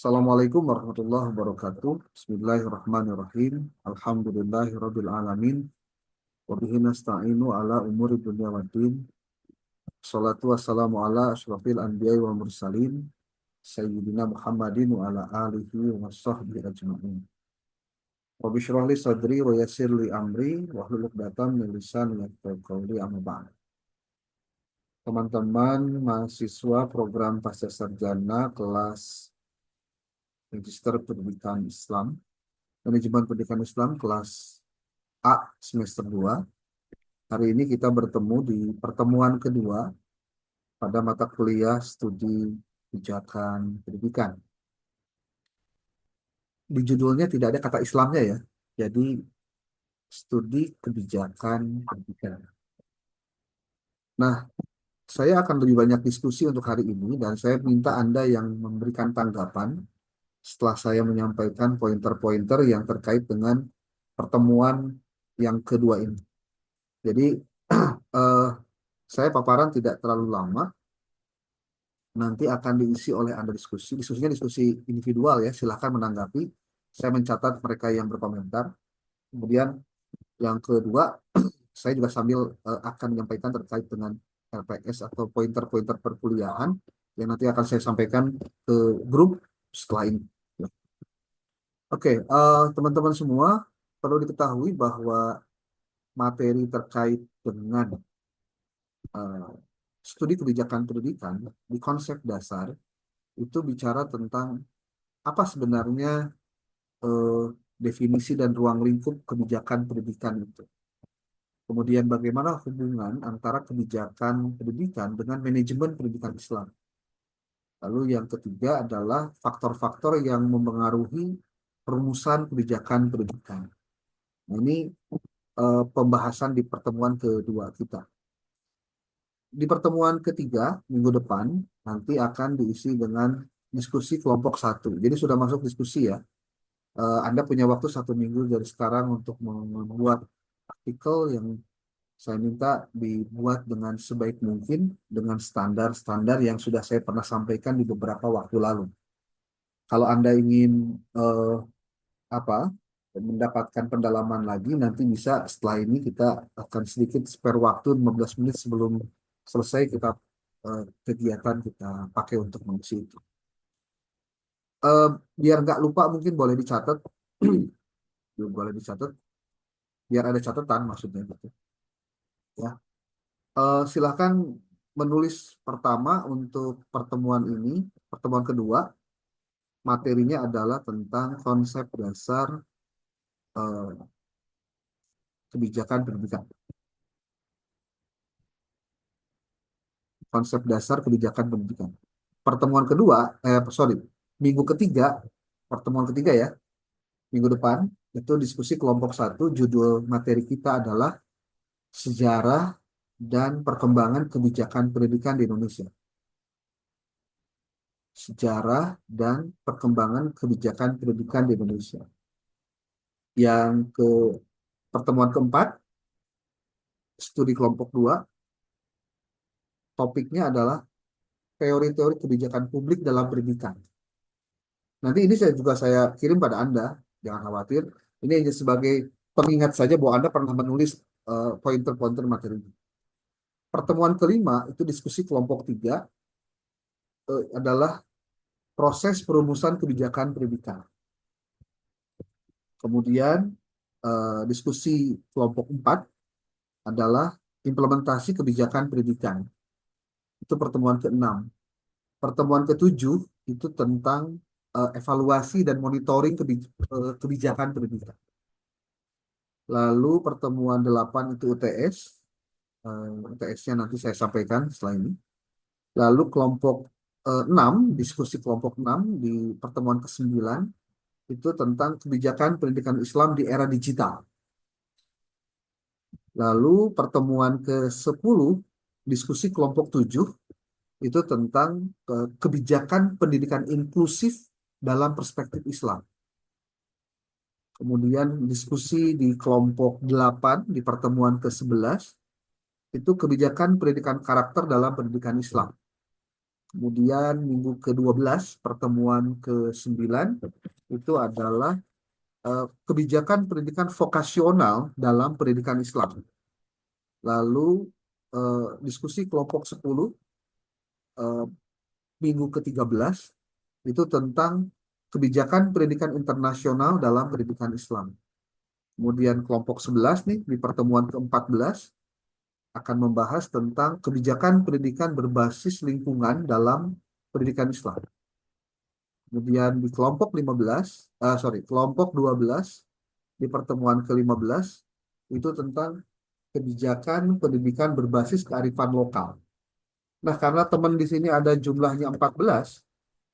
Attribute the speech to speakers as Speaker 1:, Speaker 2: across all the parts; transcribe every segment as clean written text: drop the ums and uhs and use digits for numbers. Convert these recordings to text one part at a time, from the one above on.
Speaker 1: Assalamualaikum warahmatullahi wabarakatuh. Bismillahirrahmanirrahim. Alhamdulillahirabbil alamin. Wa bihi nasta'inu ala umuri dunya waddin. Shalatu wassalamu ala asyrafil anbiya'i wal mursalin sayyidina Muhammadin wa ala alihi wa sahbihi ajma'in. Rabbi shrah li sadri wa yassir li amri wa hlul 'uqdatam min lisani yafqahu qawli amma ba'd. Teman-teman mahasiswa program Pasca Sarjana kelas Magister Pendidikan Islam, Manajemen Pendidikan Islam kelas A semester 2. Hari ini kita bertemu di pertemuan kedua pada mata kuliah studi kebijakan pendidikan. Di judulnya tidak ada kata Islamnya ya. Jadi studi kebijakan pendidikan. Nah, saya akan lebih banyak diskusi untuk hari ini dan saya minta Anda yang memberikan tanggapan setelah saya menyampaikan pointer-pointer yang terkait dengan pertemuan yang kedua ini. Jadi eh, saya paparan tidak terlalu lama, nanti akan diisi oleh Anda diskusi. Diskusinya diskusi individual ya, silahkan menanggapi. Saya mencatat mereka yang berkomentar. Kemudian yang kedua, saya juga sambil akan menyampaikan terkait dengan LPS atau pointer-pointer perkuliahan yang nanti akan saya sampaikan ke grup setelah ini. Oke, teman-teman semua, perlu diketahui bahwa materi terkait dengan eh, studi kebijakan pendidikan di konsep dasar itu bicara tentang apa sebenarnya eh, definisi dan ruang lingkup kebijakan pendidikan itu. Kemudian bagaimana hubungan antara kebijakan pendidikan dengan manajemen pendidikan Islam. Lalu yang ketiga adalah faktor-faktor yang mempengaruhi perumusan kebijakan pendidikan. Nah, ini pembahasan di pertemuan kedua kita. Di pertemuan ketiga minggu depan nanti akan diisi dengan diskusi kelompok satu. Jadi sudah masuk diskusi ya. Anda punya waktu 1 minggu dari sekarang untuk membuat artikel yang saya minta dibuat dengan sebaik mungkin dengan standar-standar yang sudah saya pernah sampaikan di beberapa waktu lalu. Kalau Anda ingin eh, apa mendapatkan pendalaman lagi, nanti bisa setelah ini kita akan sedikit spare waktu 15 menit sebelum selesai kita kegiatan kita pakai untuk mengisi itu. Eh, Biar nggak lupa mungkin boleh dicatat, boleh dicatat, biar ada catatan maksudnya gitu. Ya, silakan menulis pertama untuk pertemuan ini, pertemuan kedua, materinya adalah tentang konsep dasar eh, kebijakan pendidikan. Konsep dasar kebijakan pendidikan. Pertemuan kedua, minggu ketiga, pertemuan ketiga ya, minggu depan, itu diskusi kelompok satu, judul materi kita adalah sejarah dan perkembangan kebijakan pendidikan di Indonesia. Sejarah dan perkembangan kebijakan pendidikan di Indonesia. Yang ke pertemuan keempat, studi kelompok 2, topiknya adalah teori-teori kebijakan publik dalam pendidikan. Nanti ini saya kirim pada Anda, jangan khawatir. Ini hanya sebagai pengingat saja bahwa Anda pernah menulis pointer-pointer materi. Pertemuan kelima itu diskusi kelompok 3 adalah proses perumusan kebijakan pendidikan. Kemudian diskusi kelompok 4 adalah implementasi kebijakan pendidikan. Itu pertemuan ke-6. Pertemuan ke-7 itu tentang evaluasi dan monitoring kebijakan pendidikan. Lalu pertemuan 8 itu UTS. UTS-nya nanti saya sampaikan setelah ini. Lalu kelompok 6, diskusi kelompok 6 di pertemuan ke-9 itu tentang kebijakan pendidikan Islam di era digital. Lalu pertemuan ke-10, diskusi kelompok 7 itu tentang kebijakan pendidikan inklusif dalam perspektif Islam. Kemudian diskusi di kelompok 8 di pertemuan ke-11 itu kebijakan pendidikan karakter dalam pendidikan Islam. Kemudian minggu ke-12, pertemuan ke-9, itu adalah kebijakan pendidikan vokasional dalam pendidikan Islam. Lalu diskusi kelompok 10, eh, minggu ke-13, itu tentang kebijakan pendidikan internasional dalam pendidikan Islam. Kemudian kelompok 11 nih, di pertemuan ke-14, akan membahas tentang kebijakan pendidikan berbasis lingkungan dalam pendidikan Islam. Kemudian di kelompok 15, kelompok 12, di pertemuan ke-15, itu tentang kebijakan pendidikan berbasis kearifan lokal. Nah, karena teman di sini ada jumlahnya 14,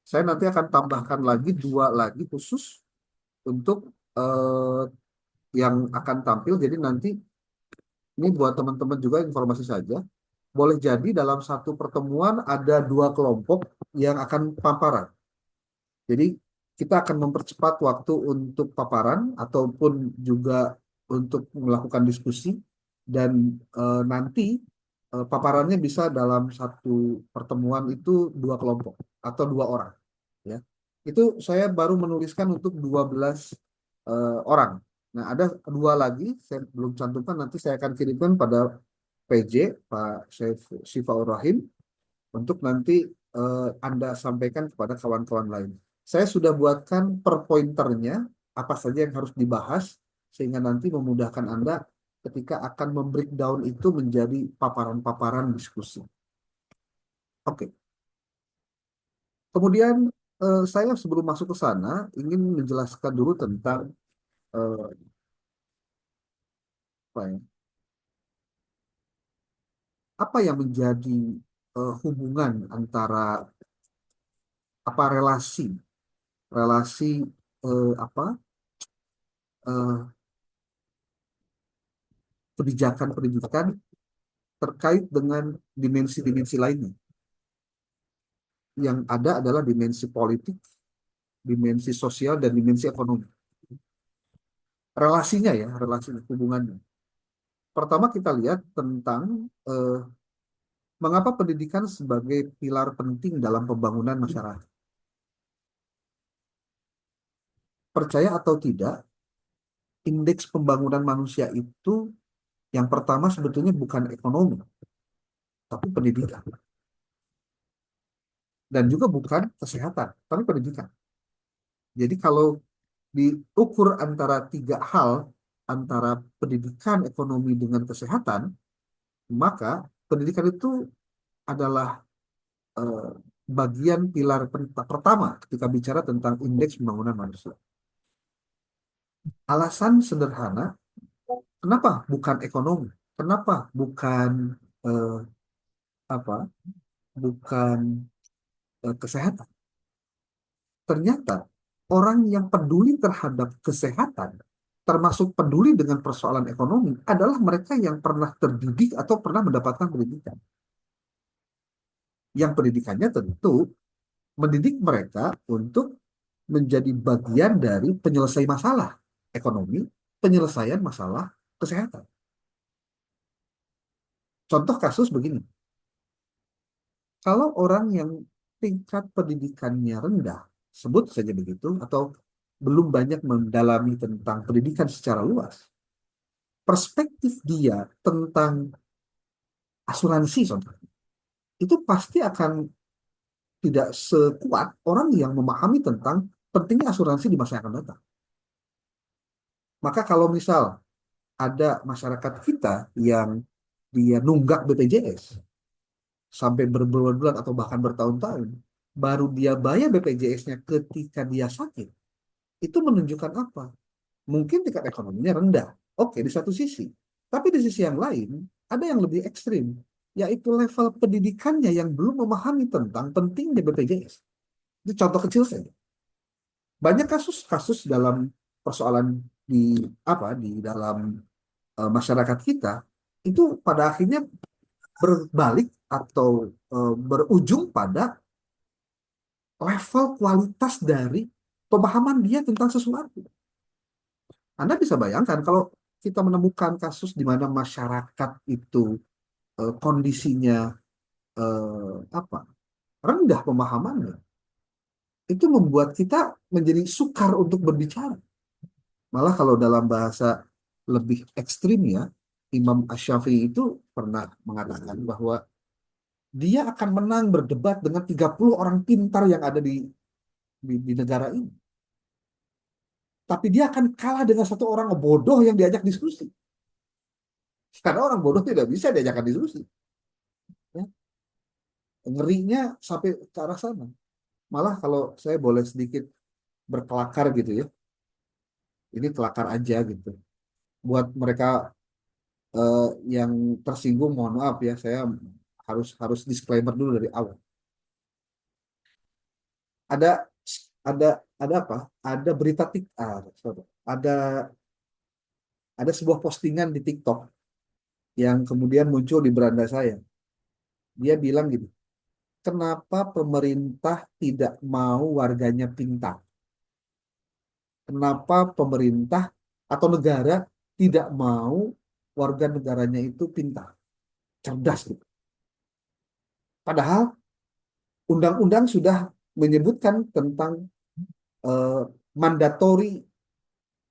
Speaker 1: saya nanti akan tambahkan lagi dua lagi khusus untuk yang akan tampil. Jadi nanti ini buat teman-teman juga informasi saja. Boleh jadi dalam satu pertemuan ada dua kelompok yang akan paparan. Jadi kita akan mempercepat waktu untuk paparan ataupun juga untuk melakukan diskusi dan nanti paparannya bisa dalam satu pertemuan itu dua kelompok atau dua orang, ya. Itu saya baru menuliskan untuk 12 orang. Nah, ada dua lagi saya belum cantumkan, nanti saya akan kirimkan pada PJ Pak Syifaur Rahim untuk nanti Anda sampaikan kepada kawan-kawan lain. Saya sudah buatkan per pointernya apa saja yang harus dibahas sehingga nanti memudahkan Anda ketika akan membreakdown itu menjadi paparan-paparan diskusi. Oke. Kemudian saya sebelum masuk ke sana ingin menjelaskan dulu tentang eh, apa ya, apa yang menjadi hubungan antara apa relasi relasi apa eh, kebijakan pendidikan terkait dengan dimensi-dimensi lainnya. Yang ada adalah dimensi politik, dimensi sosial, dan dimensi ekonomi. Relasinya ya, relasi hubungannya. Pertama kita lihat tentang eh, mengapa pendidikan sebagai pilar penting dalam pembangunan masyarakat. Percaya atau tidak, indeks pembangunan manusia itu yang pertama sebetulnya bukan ekonomi, tapi pendidikan. Dan juga bukan kesehatan, tapi pendidikan. Jadi kalau diukur antara tiga hal, antara pendidikan, ekonomi, dengan kesehatan, maka pendidikan itu adalah eh, bagian pilar pertama ketika bicara tentang indeks pembangunan manusia. Alasan sederhana, kenapa bukan ekonomi? Kenapa bukan eh, apa? Bukan kesehatan? Ternyata orang yang peduli terhadap kesehatan, termasuk peduli dengan persoalan ekonomi, adalah mereka yang pernah terdidik atau pernah mendapatkan pendidikan. Yang pendidikannya tentu mendidik mereka untuk menjadi bagian dari penyelesaian masalah ekonomi, penyelesaian masalah kesehatan. Contoh kasus begini, kalau orang yang tingkat pendidikannya rendah, sebut saja begitu, atau belum banyak mendalami tentang pendidikan secara luas, perspektif dia tentang asuransi contohnya, itu pasti akan tidak sekuat orang yang memahami tentang pentingnya asuransi di masa yang akan datang. Maka kalau misal ada masyarakat kita yang dia nunggak BPJS sampai berbulan-bulan atau bahkan bertahun-tahun, baru dia bayar BPJS-nya ketika dia sakit, itu menunjukkan apa? Mungkin tingkat ekonominya rendah. Oke, di satu sisi. Tapi di sisi yang lain, ada yang lebih ekstrim, yaitu level pendidikannya yang belum memahami tentang pentingnya BPJS. Itu contoh kecil saja. Banyak kasus-kasus dalam persoalan di di dalam masyarakat kita itu pada akhirnya berbalik atau berujung pada level kualitas dari pemahaman dia tentang sesuatu. Anda bisa bayangkan kalau kita menemukan kasus di mana masyarakat itu kondisinya apa? rendah pemahamannya, itu membuat kita menjadi sukar untuk berbicara. Malah kalau dalam bahasa lebih ekstrimnya, Imam Ash-Shafi'i itu pernah mengatakan bahwa dia akan menang berdebat dengan 30 orang pintar yang ada di negara ini. Tapi dia akan kalah dengan satu orang bodoh yang diajak diskusi. Karena orang bodoh tidak bisa diajakkan diskusi. Ya. Ngerinya sampai ke arah sana. Malah kalau saya boleh sedikit berkelakar gitu ya, ini kelakar aja gitu. Buat mereka eh, yang tersinggung, mohon maaf ya, saya harus harus disclaimer dulu dari awal. Ada ada ada apa? Ada berita sorry. Ada sebuah postingan di TikTok yang kemudian muncul di beranda saya. Dia bilang gitu, kenapa pemerintah tidak mau warganya pintar? Kenapa pemerintah atau negara tidak mau warga negaranya itu pintar, cerdas gitu. Padahal undang-undang sudah menyebutkan tentang eh, mandatori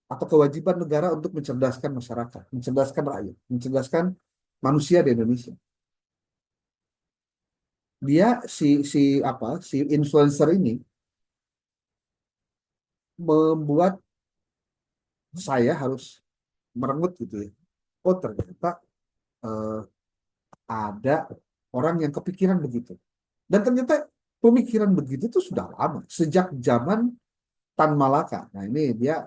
Speaker 1: atau kewajiban negara untuk mencerdaskan masyarakat, mencerdaskan rakyat, mencerdaskan manusia di Indonesia. Dia si influencer ini membuat saya harus merengut gitu ya. Oh ternyata eh, ada orang yang kepikiran begitu. Dan ternyata pemikiran begitu itu sudah lama, sejak zaman Tan Malaka. Nah ini dia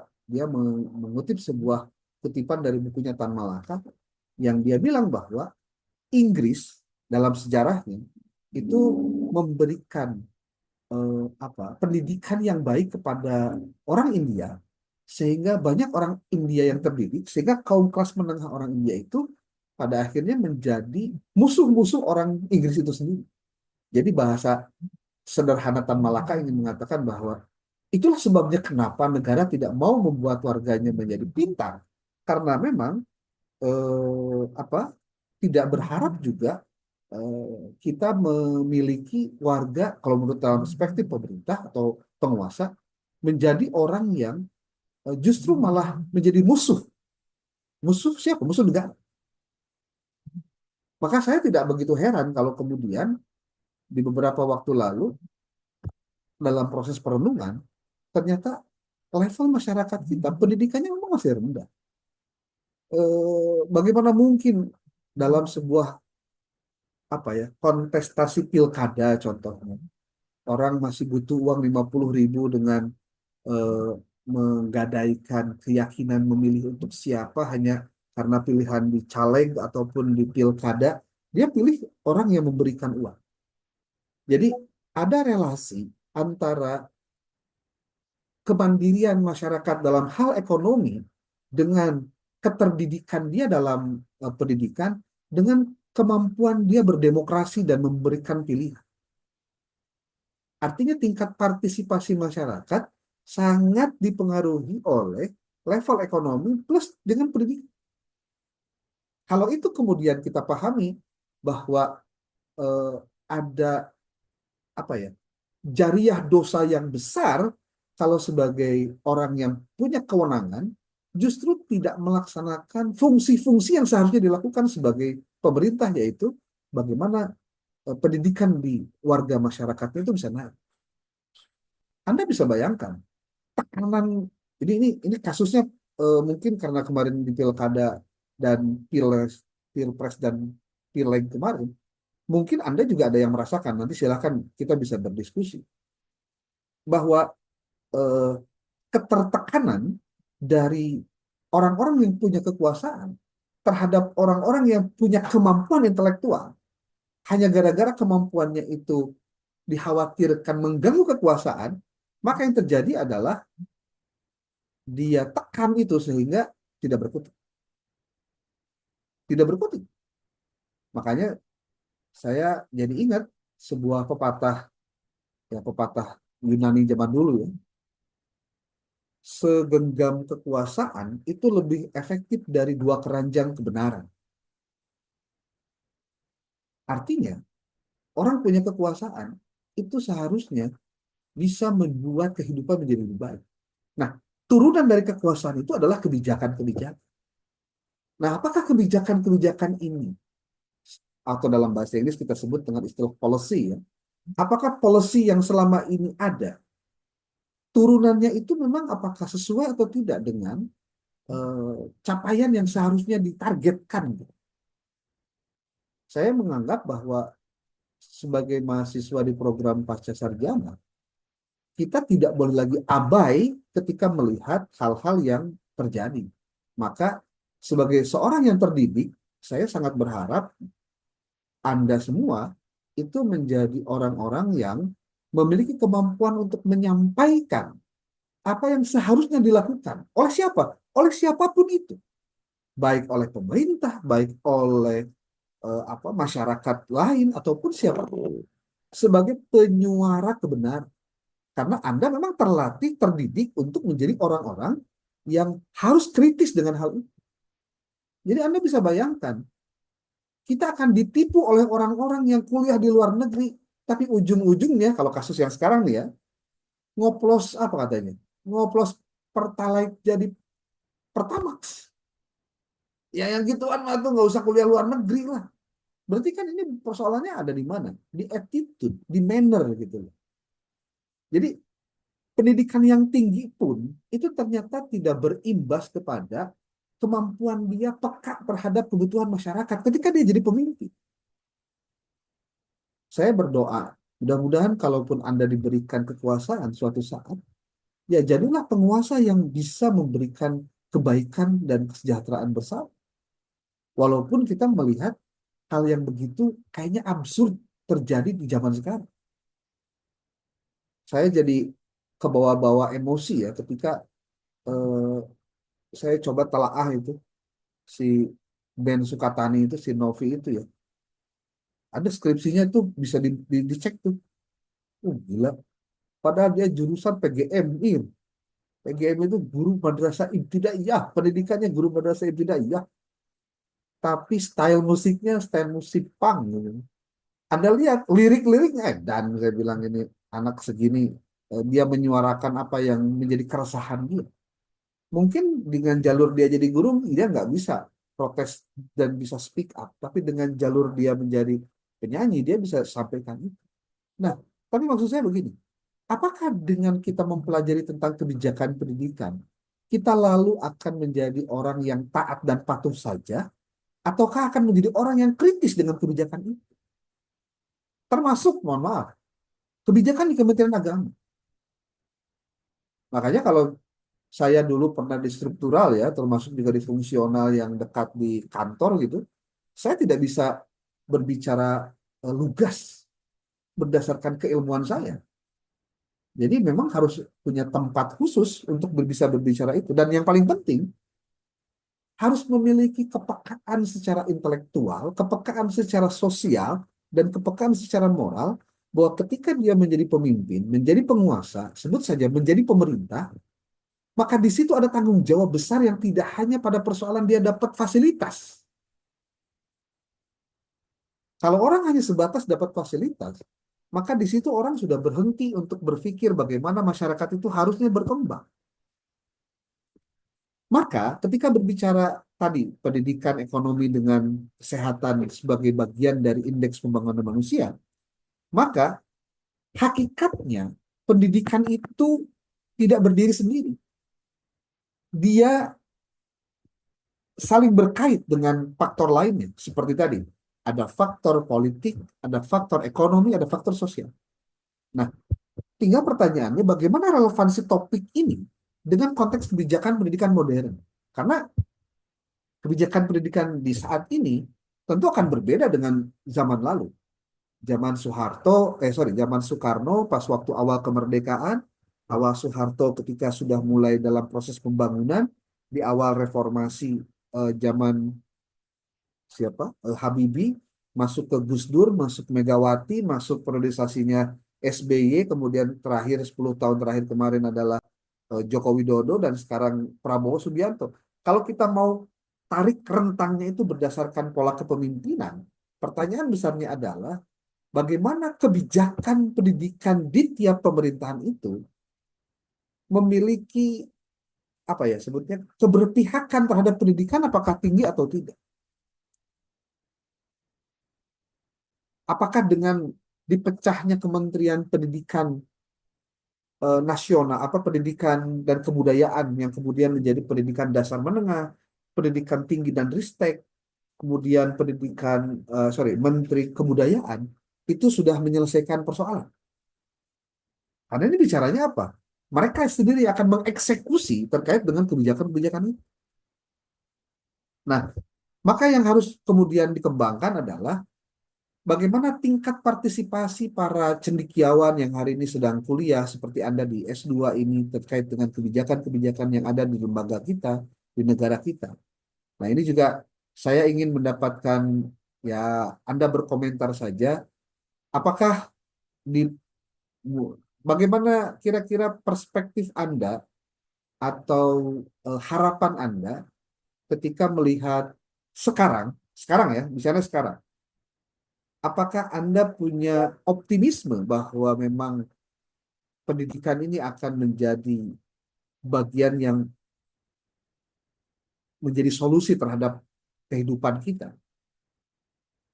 Speaker 1: mengutip sebuah kutipan dari bukunya Tan Malaka yang dia bilang bahwa Inggris dalam sejarahnya itu memberikan pendidikan yang baik kepada orang India sehingga banyak orang India yang terdidik sehingga kaum kelas menengah orang India itu pada akhirnya menjadi musuh-musuh orang Inggris itu sendiri. Jadi bahasa sederhana Tan Malaka ingin mengatakan bahwa itulah sebabnya kenapa negara tidak mau membuat warganya menjadi pintar karena memang apa tidak berharap juga kita memiliki warga kalau menurut dalam perspektif pemerintah atau penguasa menjadi orang yang justru malah menjadi musuh. Musuh siapa? Musuh negara. Maka saya tidak begitu heran kalau kemudian di beberapa waktu lalu dalam proses perenungan ternyata level masyarakat kita pendidikannya memang masih rendah. Bagaimana mungkin dalam sebuah apa ya kontestasi pilkada contohnya orang masih butuh uang 50.000 dengan eh, menggadaikan keyakinan memilih untuk siapa hanya karena pilihan di caleg ataupun di pilkada, dia pilih orang yang memberikan uang. Jadi ada relasi antara kemandirian masyarakat dalam hal ekonomi dengan keterdidikan dia dalam pendidikan dengan kemampuan dia berdemokrasi dan memberikan pilihan. Artinya tingkat partisipasi masyarakat sangat dipengaruhi oleh level ekonomi plus dengan pendidikan. Kalau itu kemudian kita pahami bahwa eh, ada apa ya jariah dosa yang besar kalau sebagai orang yang punya kewenangan justru tidak melaksanakan fungsi-fungsi yang seharusnya dilakukan sebagai pemerintah yaitu bagaimana pendidikan di warga masyarakatnya itu bisa naik. Anda bisa bayangkan tekanan ini kasusnya mungkin karena kemarin di pilkada dan pilpres pilpres dan pileg kemarin mungkin Anda juga ada yang merasakan nanti silakan kita bisa berdiskusi bahwa eh, ketertekanan dari orang-orang yang punya kekuasaan terhadap orang-orang yang punya kemampuan intelektual hanya gara-gara kemampuannya itu dikhawatirkan mengganggu kekuasaan maka yang terjadi adalah dia tekan itu sehingga tidak berkutik. Tidak berkutik. Makanya saya jadi ingat sebuah pepatah ya pepatah Yunani zaman dulu ya. Segenggam kekuasaan itu lebih efektif dari dua keranjang kebenaran. Artinya orang punya kekuasaan itu seharusnya bisa membuat kehidupan menjadi lebih baik. Nah, turunan dari kekuasaan itu adalah kebijakan-kebijakan. Nah, apakah kebijakan-kebijakan ini, atau dalam bahasa Inggris kita sebut dengan istilah policy ya, apakah policy yang selama ini ada, turunannya itu memang apakah sesuai atau tidak dengan capaian yang seharusnya ditargetkan? Saya menganggap bahwa sebagai mahasiswa di program pasca sarjana, kita tidak boleh lagi abai ketika melihat hal-hal yang terjadi. Maka sebagai seorang yang terdidik, saya sangat berharap Anda semua itu menjadi orang-orang yang memiliki kemampuan untuk menyampaikan apa yang seharusnya dilakukan. Oleh siapa? Oleh siapapun itu. Baik oleh pemerintah, baik oleh masyarakat lain, ataupun siapapun. Sebagai penyuara kebenaran. Karena Anda memang terlatih, terdidik untuk menjadi orang-orang yang harus kritis dengan hal itu. Jadi Anda bisa bayangkan, kita akan ditipu oleh orang-orang yang kuliah di luar negeri, tapi ujung-ujungnya, kalau kasus yang sekarang nih ya, ngoplos apa katanya? Ngoplos Pertalite jadi Pertamax. Ya yang gituan mah tuh nggak usah kuliah luar negeri lah. Berarti kan ini persoalannya ada di mana? Di attitude, di manner gitu loh. Jadi pendidikan yang tinggi pun itu ternyata tidak berimbas kepada kemampuan dia peka terhadap kebutuhan masyarakat ketika dia jadi pemimpin. Saya berdoa, mudah-mudahan kalaupun Anda diberikan kekuasaan suatu saat, ya jadilah penguasa yang bisa memberikan kebaikan dan kesejahteraan bersama. Walaupun kita melihat hal yang begitu kayaknya absurd terjadi di zaman sekarang. Saya jadi kebawa-bawa emosi ya ketika eh, saya coba telaah itu si Ben Sukatani itu, si Novi itu ya. Ada skripsinya tuh bisa dicek tuh. Gila. Padahal dia jurusan PGMI. PGMI itu guru madrasah ibtidaiyah. Pendidikannya guru madrasah ibtidaiyah. Tapi style musiknya style musik punk gitu. Anda lihat lirik-liriknya, dan saya bilang ini anak segini, dia menyuarakan apa yang menjadi keresahan dia. Mungkin dengan jalur dia jadi guru, dia nggak bisa protes dan bisa speak up. Tapi dengan jalur dia menjadi penyanyi, dia bisa sampaikan itu. Nah, tapi maksud saya begini, apakah dengan kita mempelajari tentang kebijakan pendidikan, kita lalu akan menjadi orang yang taat dan patuh saja, ataukah akan menjadi orang yang kritis dengan kebijakan itu? Termasuk, mohon maaf, kebijakan di Kementerian Agama. Makanya kalau saya dulu pernah di struktural ya, termasuk juga di fungsional yang dekat di kantor gitu, saya tidak bisa berbicara lugas berdasarkan keilmuan saya. Jadi memang harus punya tempat khusus untuk bisa berbicara itu. Dan yang paling penting, harus memiliki kepekaan secara intelektual, kepekaan secara sosial, dan kepekaan secara moral, bahwa ketika dia menjadi pemimpin, menjadi penguasa, sebut saja menjadi pemerintah, maka di situ ada tanggung jawab besar yang tidak hanya pada persoalan dia dapat fasilitas. Kalau orang hanya sebatas dapat fasilitas, maka di situ orang sudah berhenti untuk berpikir bagaimana masyarakat itu harusnya berkembang. Maka ketika berbicara tadi pendidikan ekonomi dengan kesehatan sebagai bagian dari indeks pembangunan manusia, maka hakikatnya pendidikan itu tidak berdiri sendiri. Dia saling berkait dengan faktor lainnya. Seperti tadi, ada faktor politik, ada faktor ekonomi, ada faktor sosial. Nah, tinggal pertanyaannya bagaimana relevansi topik ini dengan konteks kebijakan pendidikan modern. Karena kebijakan pendidikan di saat ini tentu akan berbeda dengan zaman lalu. Zaman Soekarno pas waktu awal kemerdekaan, awal Soeharto ketika sudah mulai dalam proses pembangunan, di awal reformasi zaman siapa Habibie, masuk ke Gus Dur, masuk Megawati, masuk periodisasinya SBY, kemudian terakhir 10 tahun terakhir kemarin adalah Joko Widodo, dan sekarang Prabowo Subianto. Kalau kita mau tarik rentangnya itu berdasarkan pola kepemimpinan, pertanyaan besarnya adalah bagaimana kebijakan pendidikan di tiap pemerintahan itu memiliki apa ya sebutnya keberpihakan terhadap pendidikan apakah tinggi atau tidak. Apakah dengan dipecahnya Kementerian Pendidikan nasional, apa pendidikan dan kebudayaan yang kemudian menjadi pendidikan dasar menengah, pendidikan tinggi dan ristek, kemudian pendidikan, sorry, Menteri Kebudayaan, itu sudah menyelesaikan persoalan. Karena ini bicaranya apa? Mereka sendiri akan mengeksekusi terkait dengan kebijakan-kebijakan itu. Nah, maka yang harus kemudian dikembangkan adalah bagaimana tingkat partisipasi para cendekiawan yang hari ini sedang kuliah seperti Anda di S2 ini terkait dengan kebijakan-kebijakan yang ada di lembaga kita, di negara kita. Nah, ini juga saya ingin mendapatkan ya Anda berkomentar saja apakah di bagaimana kira-kira perspektif Anda atau harapan Anda ketika melihat sekarang, sekarang ya, misalnya sekarang apakah Anda punya optimisme bahwa memang pendidikan ini akan menjadi bagian yang menjadi solusi terhadap kehidupan kita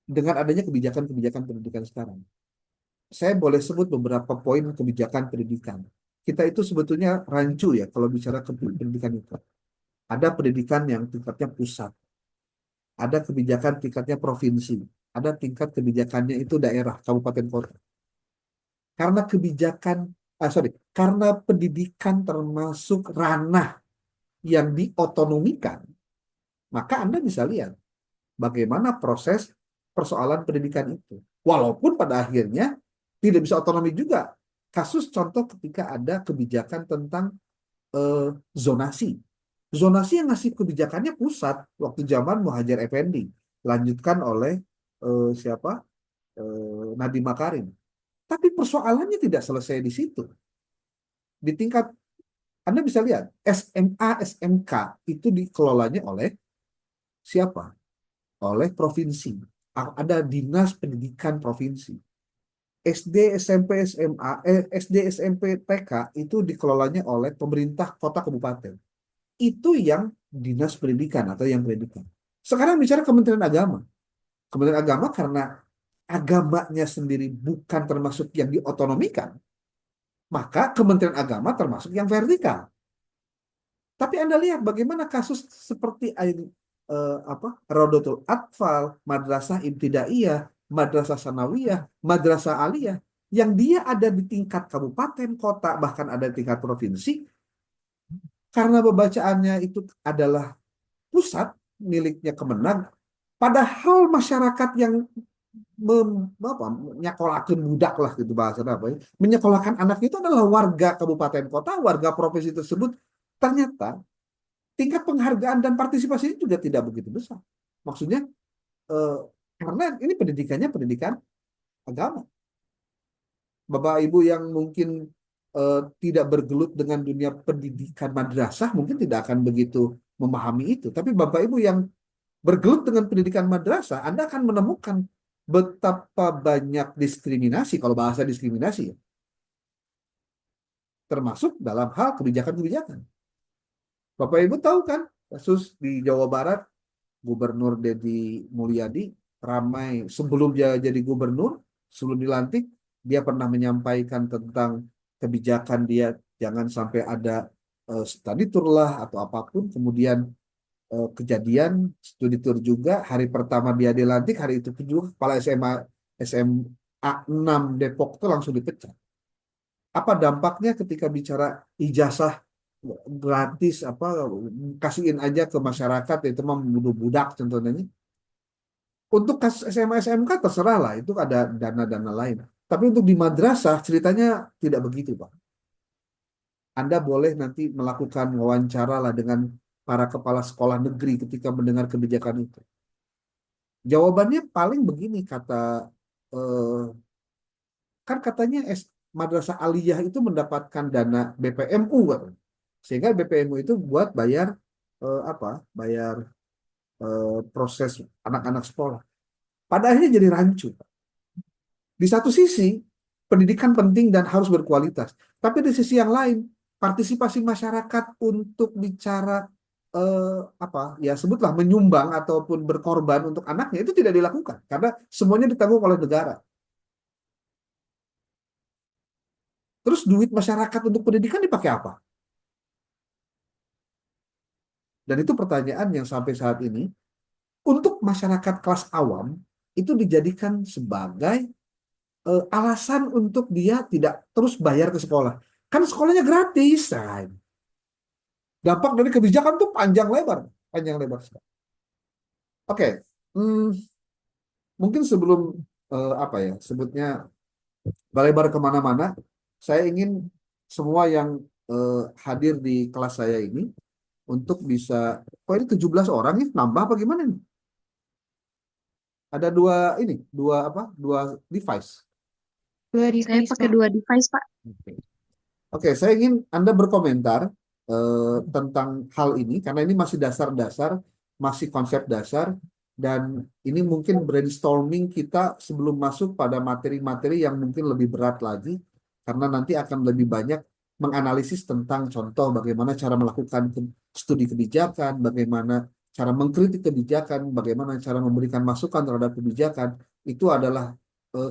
Speaker 1: dengan adanya kebijakan-kebijakan pendidikan sekarang? Saya boleh sebut beberapa poin kebijakan pendidikan. Kita itu sebetulnya rancu ya kalau bicara pendidikan itu. Ada pendidikan yang tingkatnya pusat, ada kebijakan tingkatnya provinsi, ada tingkat kebijakannya itu daerah, kabupaten kota. Karena kebijakan, sorry, karena pendidikan termasuk ranah yang diotonomikan, maka Anda bisa lihat bagaimana proses persoalan pendidikan itu. Walaupun pada akhirnya tidak bisa otonomi juga. Kasus contoh ketika ada kebijakan tentang eh, zonasi. Zonasi yang ngasih kebijakannya pusat waktu zaman Muhadjir Effendi. Lanjutkan oleh siapa? Nadiem Makarim. Tapi persoalannya tidak selesai di situ. Di tingkat Anda bisa lihat SMA, SMK itu dikelolanya oleh siapa? Oleh provinsi. Ada dinas pendidikan provinsi. SD, SMP, SMA, SD, SMP, TK itu dikelolanya oleh pemerintah kota kabupaten. Itu yang dinas pendidikan atau yang pendidikan. Sekarang bicara Kementerian Agama. Kementerian Agama karena agamanya sendiri bukan termasuk yang diotonomikan, maka Kementerian Agama termasuk yang vertikal. Tapi Anda lihat bagaimana kasus seperti apa Rodotul Atfal, Madrasah Ibtidaiyah, Madrasah Sanawiyah, Madrasah Aliyah, yang dia ada di tingkat kabupaten, kota, bahkan ada di tingkat provinsi, karena pembacaannya itu adalah pusat miliknya Kemenag, padahal masyarakat yang apa, menyekolahkan budak lah gitu bahasa apa ya, menyekolahkan anak itu adalah warga kabupaten kota, warga provinsi tersebut. Ternyata tingkat penghargaan dan partisipasinya juga tidak begitu besar. Maksudnya eh, karena ini pendidikannya pendidikan agama. Bapak Ibu yang mungkin tidak bergelut dengan dunia pendidikan madrasah mungkin tidak akan begitu memahami itu. Tapi Bapak Ibu yang bergelut dengan pendidikan madrasah, Anda akan menemukan betapa banyak diskriminasi, kalau bahasa diskriminasi ya, termasuk dalam hal kebijakan-kebijakan. Bapak Ibu tahu kan kasus di Jawa Barat Gubernur Deddy Mulyadi ramai sebelum dia jadi gubernur, sebelum dilantik, dia pernah menyampaikan tentang kebijakan dia jangan sampai ada study tour lah atau apapun. Kemudian kejadian studi tour juga hari pertama dia dilantik, hari itu juga kepala SMA 6 Depok itu langsung dipecat. Apa dampaknya ketika bicara ijazah gratis apa kasihin aja ke masyarakat itu mah budak contohnya. Untuk kasus SMA SMK terserah lah, itu ada dana-dana lain. Tapi untuk di madrasah ceritanya tidak begitu, Pak. Anda boleh nanti melakukan wawancara lah dengan para kepala sekolah negeri ketika mendengar kebijakan itu. Jawabannya paling begini kata eh, kan katanya Madrasah Aliyah itu mendapatkan dana BPMU kan. Sehingga BPMU itu buat bayar apa? Bayar proses anak-anak sekolah. Pada akhirnya jadi rancu. Di satu sisi, pendidikan penting dan harus berkualitas. Tapi di sisi yang lain, partisipasi masyarakat untuk bicara apa ya sebutlah menyumbang ataupun berkorban untuk anaknya itu tidak dilakukan karena semuanya ditanggung oleh negara. Terus duit masyarakat untuk pendidikan dipakai apa? Dan itu pertanyaan yang sampai saat ini untuk masyarakat kelas awam itu dijadikan sebagai alasan untuk dia tidak terus bayar ke sekolah. Kan sekolahnya gratis, Say. Dampak dari kebijakan tuh panjang lebar, panjang lebar sekali. Oke, hmm, mungkin sebelum apa ya sebutnya melebar kemana-mana, saya ingin semua yang hadir di kelas saya ini untuk bisa, kok ini 17 orang ya, nambah apa gimana nih? Ada dua ini, dua apa? Dua device.
Speaker 2: Dua
Speaker 3: Saya
Speaker 2: device,
Speaker 3: pakai
Speaker 2: Pak.
Speaker 3: 2 device, Pak.
Speaker 1: Oke. Oke, saya ingin Anda berkomentar tentang hal ini karena ini masih dasar-dasar, masih konsep dasar, dan ini mungkin brainstorming kita sebelum masuk pada materi-materi yang mungkin lebih berat lagi, karena nanti akan lebih banyak menganalisis tentang contoh bagaimana cara melakukan studi kebijakan, bagaimana cara mengkritik kebijakan, bagaimana cara memberikan masukan terhadap kebijakan. Itu adalah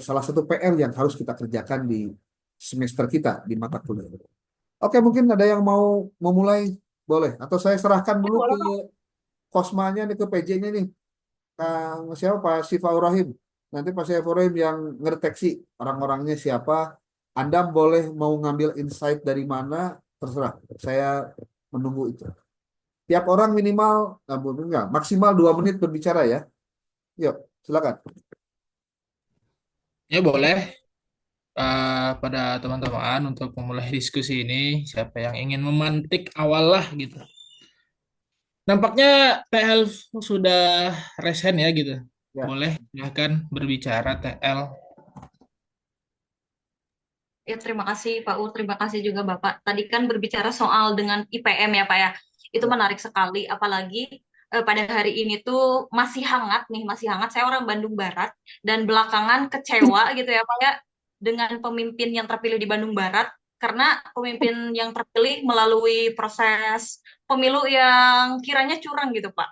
Speaker 1: salah satu PR yang harus kita kerjakan di semester kita di mata kuliah. Oke, mungkin ada yang mau memulai, boleh. Atau saya serahkan dulu ke Kosmanya nih, ke PJ-nya nih. Kang siapa? Pak Sifaur Rahim. Nanti Pak Sifaur Rahim yang ngedeteksi orang-orangnya siapa. Anda boleh mau ngambil insight dari mana, terserah. Saya menunggu itu. Tiap orang minimal, enggak, maksimal 2 menit berbicara ya. Yuk, silakan.
Speaker 4: Ya boleh pada teman-teman untuk memulai diskusi ini, siapa yang ingin memantik awal lah gitu. Nampaknya TL sudah resen ya gitu.
Speaker 1: Ya.
Speaker 4: Boleh silahkan berbicara TL.
Speaker 2: Ya, terima kasih Pak U, terima kasih juga Bapak. Tadi kan berbicara soal dengan IPM ya Pak ya. Itu
Speaker 1: Ya.
Speaker 2: menarik sekali, apalagi pada hari ini tuh masih hangat nih, masih hangat. Saya orang Bandung Barat dan belakangan kecewa gitu ya Pak ya dengan pemimpin yang terpilih di Bandung Barat karena pemimpin yang terpilih melalui proses pemilu yang kiranya curang gitu Pak.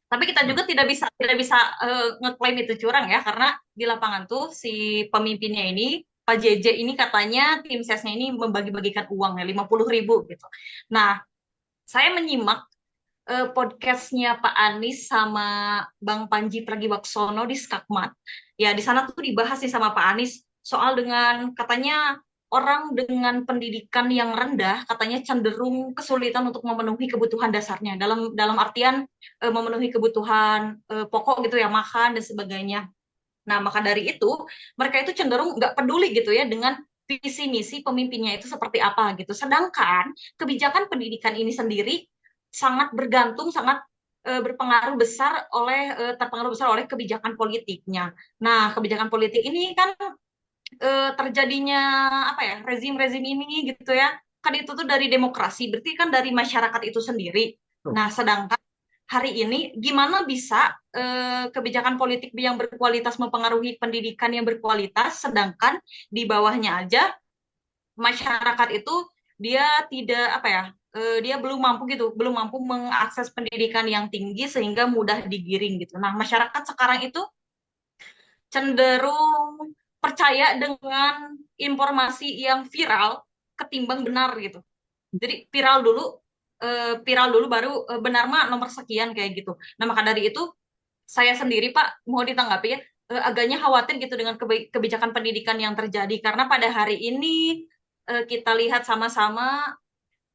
Speaker 2: Tapi kita juga tidak bisa ngeklaim itu curang ya karena di lapangan tuh si pemimpinnya ini Pak JJ ini katanya tim sesnya ini membagi-bagikan uang ya 50.000 gitu. Nah, saya menyimak podcastnya Pak Anies sama Bang Panji Pragiwaksono di Skakmat. Ya, di sana tuh dibahas nih sama Pak Anies soal dengan katanya orang dengan pendidikan yang rendah katanya cenderung kesulitan untuk memenuhi kebutuhan dasarnya dalam dalam artian memenuhi kebutuhan pokok gitu ya, makan dan sebagainya. Nah, maka dari itu mereka itu cenderung nggak peduli gitu ya dengan visi misi pemimpinnya itu seperti apa gitu. Sedangkan kebijakan pendidikan ini sendiri sangat bergantung, sangat berpengaruh besar terpengaruh besar oleh kebijakan politiknya. Nah, kebijakan politik ini kan terjadinya apa ya rezim-rezim ini gitu ya kan itu tuh dari demokrasi berarti kan dari masyarakat itu sendiri.
Speaker 1: Tuh.
Speaker 2: Nah, sedangkan hari ini gimana bisa kebijakan politik yang berkualitas mempengaruhi pendidikan yang berkualitas sedangkan di bawahnya aja masyarakat itu dia tidak apa ya dia belum mampu gitu belum mampu mengakses pendidikan yang tinggi sehingga mudah digiring gitu. Nah, masyarakat sekarang itu cenderung percaya dengan informasi yang viral ketimbang benar gitu. Jadi viral dulu baru benar mah nomor sekian kayak gitu. Nah, maka dari itu saya sendiri Pak mau ditanggapi ya agaknya khawatir gitu dengan kebijakan pendidikan yang terjadi karena pada hari ini kita lihat sama-sama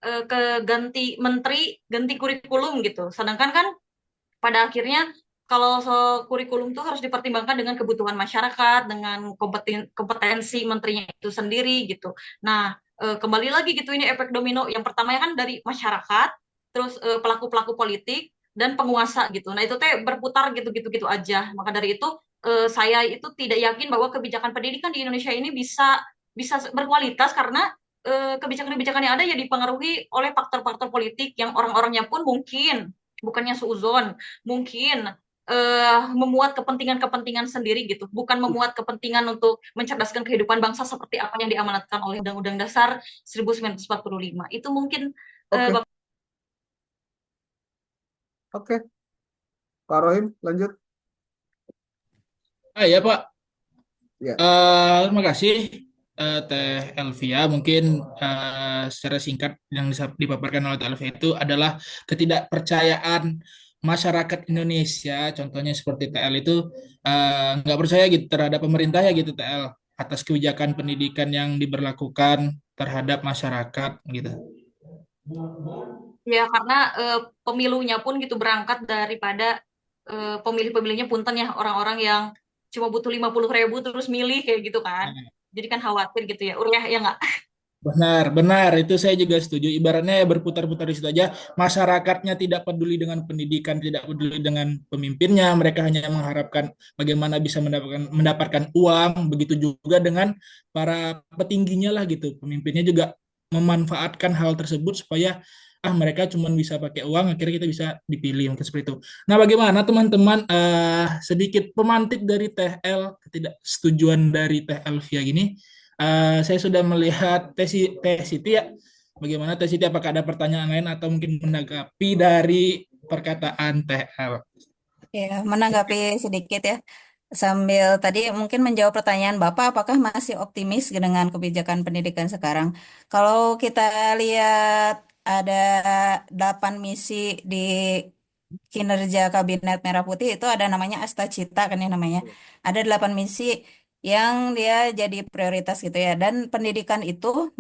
Speaker 2: ke ganti kurikulum gitu. Sedangkan kan pada akhirnya kalau kurikulum itu harus dipertimbangkan dengan kebutuhan masyarakat, dengan kompetensi menterinya itu sendiri gitu. Nah, kembali lagi gitu ini efek domino. Yang pertamanya kan dari masyarakat, terus pelaku-pelaku politik dan penguasa gitu. Nah, itu teh berputar gitu-gitu aja. Maka dari itu saya itu tidak yakin bahwa kebijakan pendidikan di Indonesia ini bisa bisa berkualitas karena kebijakan-kebijakan yang ada ya dipengaruhi oleh faktor-faktor politik yang orang-orangnya pun mungkin bukannya seuzon mungkin memuat kepentingan-kepentingan sendiri gitu, bukan memuat kepentingan untuk mencerdaskan kehidupan bangsa seperti apa yang diamanatkan oleh Undang-Undang Dasar 1945. Itu mungkin
Speaker 1: Oke, oke. Pak Rohim, lanjut.
Speaker 4: Ah ya Pak,
Speaker 1: Ya,
Speaker 4: terima kasih Teh Elvia. Mungkin secara singkat yang dipaparkan oleh Teh Elvia itu adalah ketidakpercayaan masyarakat Indonesia. Contohnya seperti TL itu nggak percaya gitu terhadap pemerintah ya gitu TL atas kebijakan pendidikan yang diberlakukan terhadap masyarakat gitu.
Speaker 2: ya karena pemilunya pun gitu berangkat daripada pemilih-pemilihnya punten ya orang-orang yang cuma butuh 50.000 terus milih kayak gitu kan. Jadi kan khawatir gitu ya, Uriah ya nggak?
Speaker 4: Benar, benar. Itu saya juga setuju. Ibaratnya ya berputar-putar di situ aja. Masyarakatnya tidak peduli dengan pendidikan, tidak peduli dengan pemimpinnya. Mereka hanya mengharapkan bagaimana bisa mendapatkan uang. Begitu juga dengan para petingginya lah gitu. Pemimpinnya juga memanfaatkan hal tersebut supaya mereka cuma bisa pakai uang. Akhirnya kita bisa dipilih mungkin seperti itu. Nah, bagaimana teman-teman sedikit pemantik dari THL ketidaksetujuan dari THL via gini. Saya sudah melihat Teh Siti ya. Bagaimana Teh Siti? Apakah ada pertanyaan lain atau mungkin menanggapi dari perkataan Teh L?
Speaker 3: Ya, menanggapi sedikit ya, sambil tadi mungkin menjawab pertanyaan Bapak, apakah masih optimis dengan kebijakan pendidikan sekarang? Kalau kita lihat ada 8 misi di kinerja Kabinet Merah Putih itu ada namanya Astacita kan ya namanya. Ada 8 misi yang dia jadi prioritas gitu ya. Dan pendidikan itu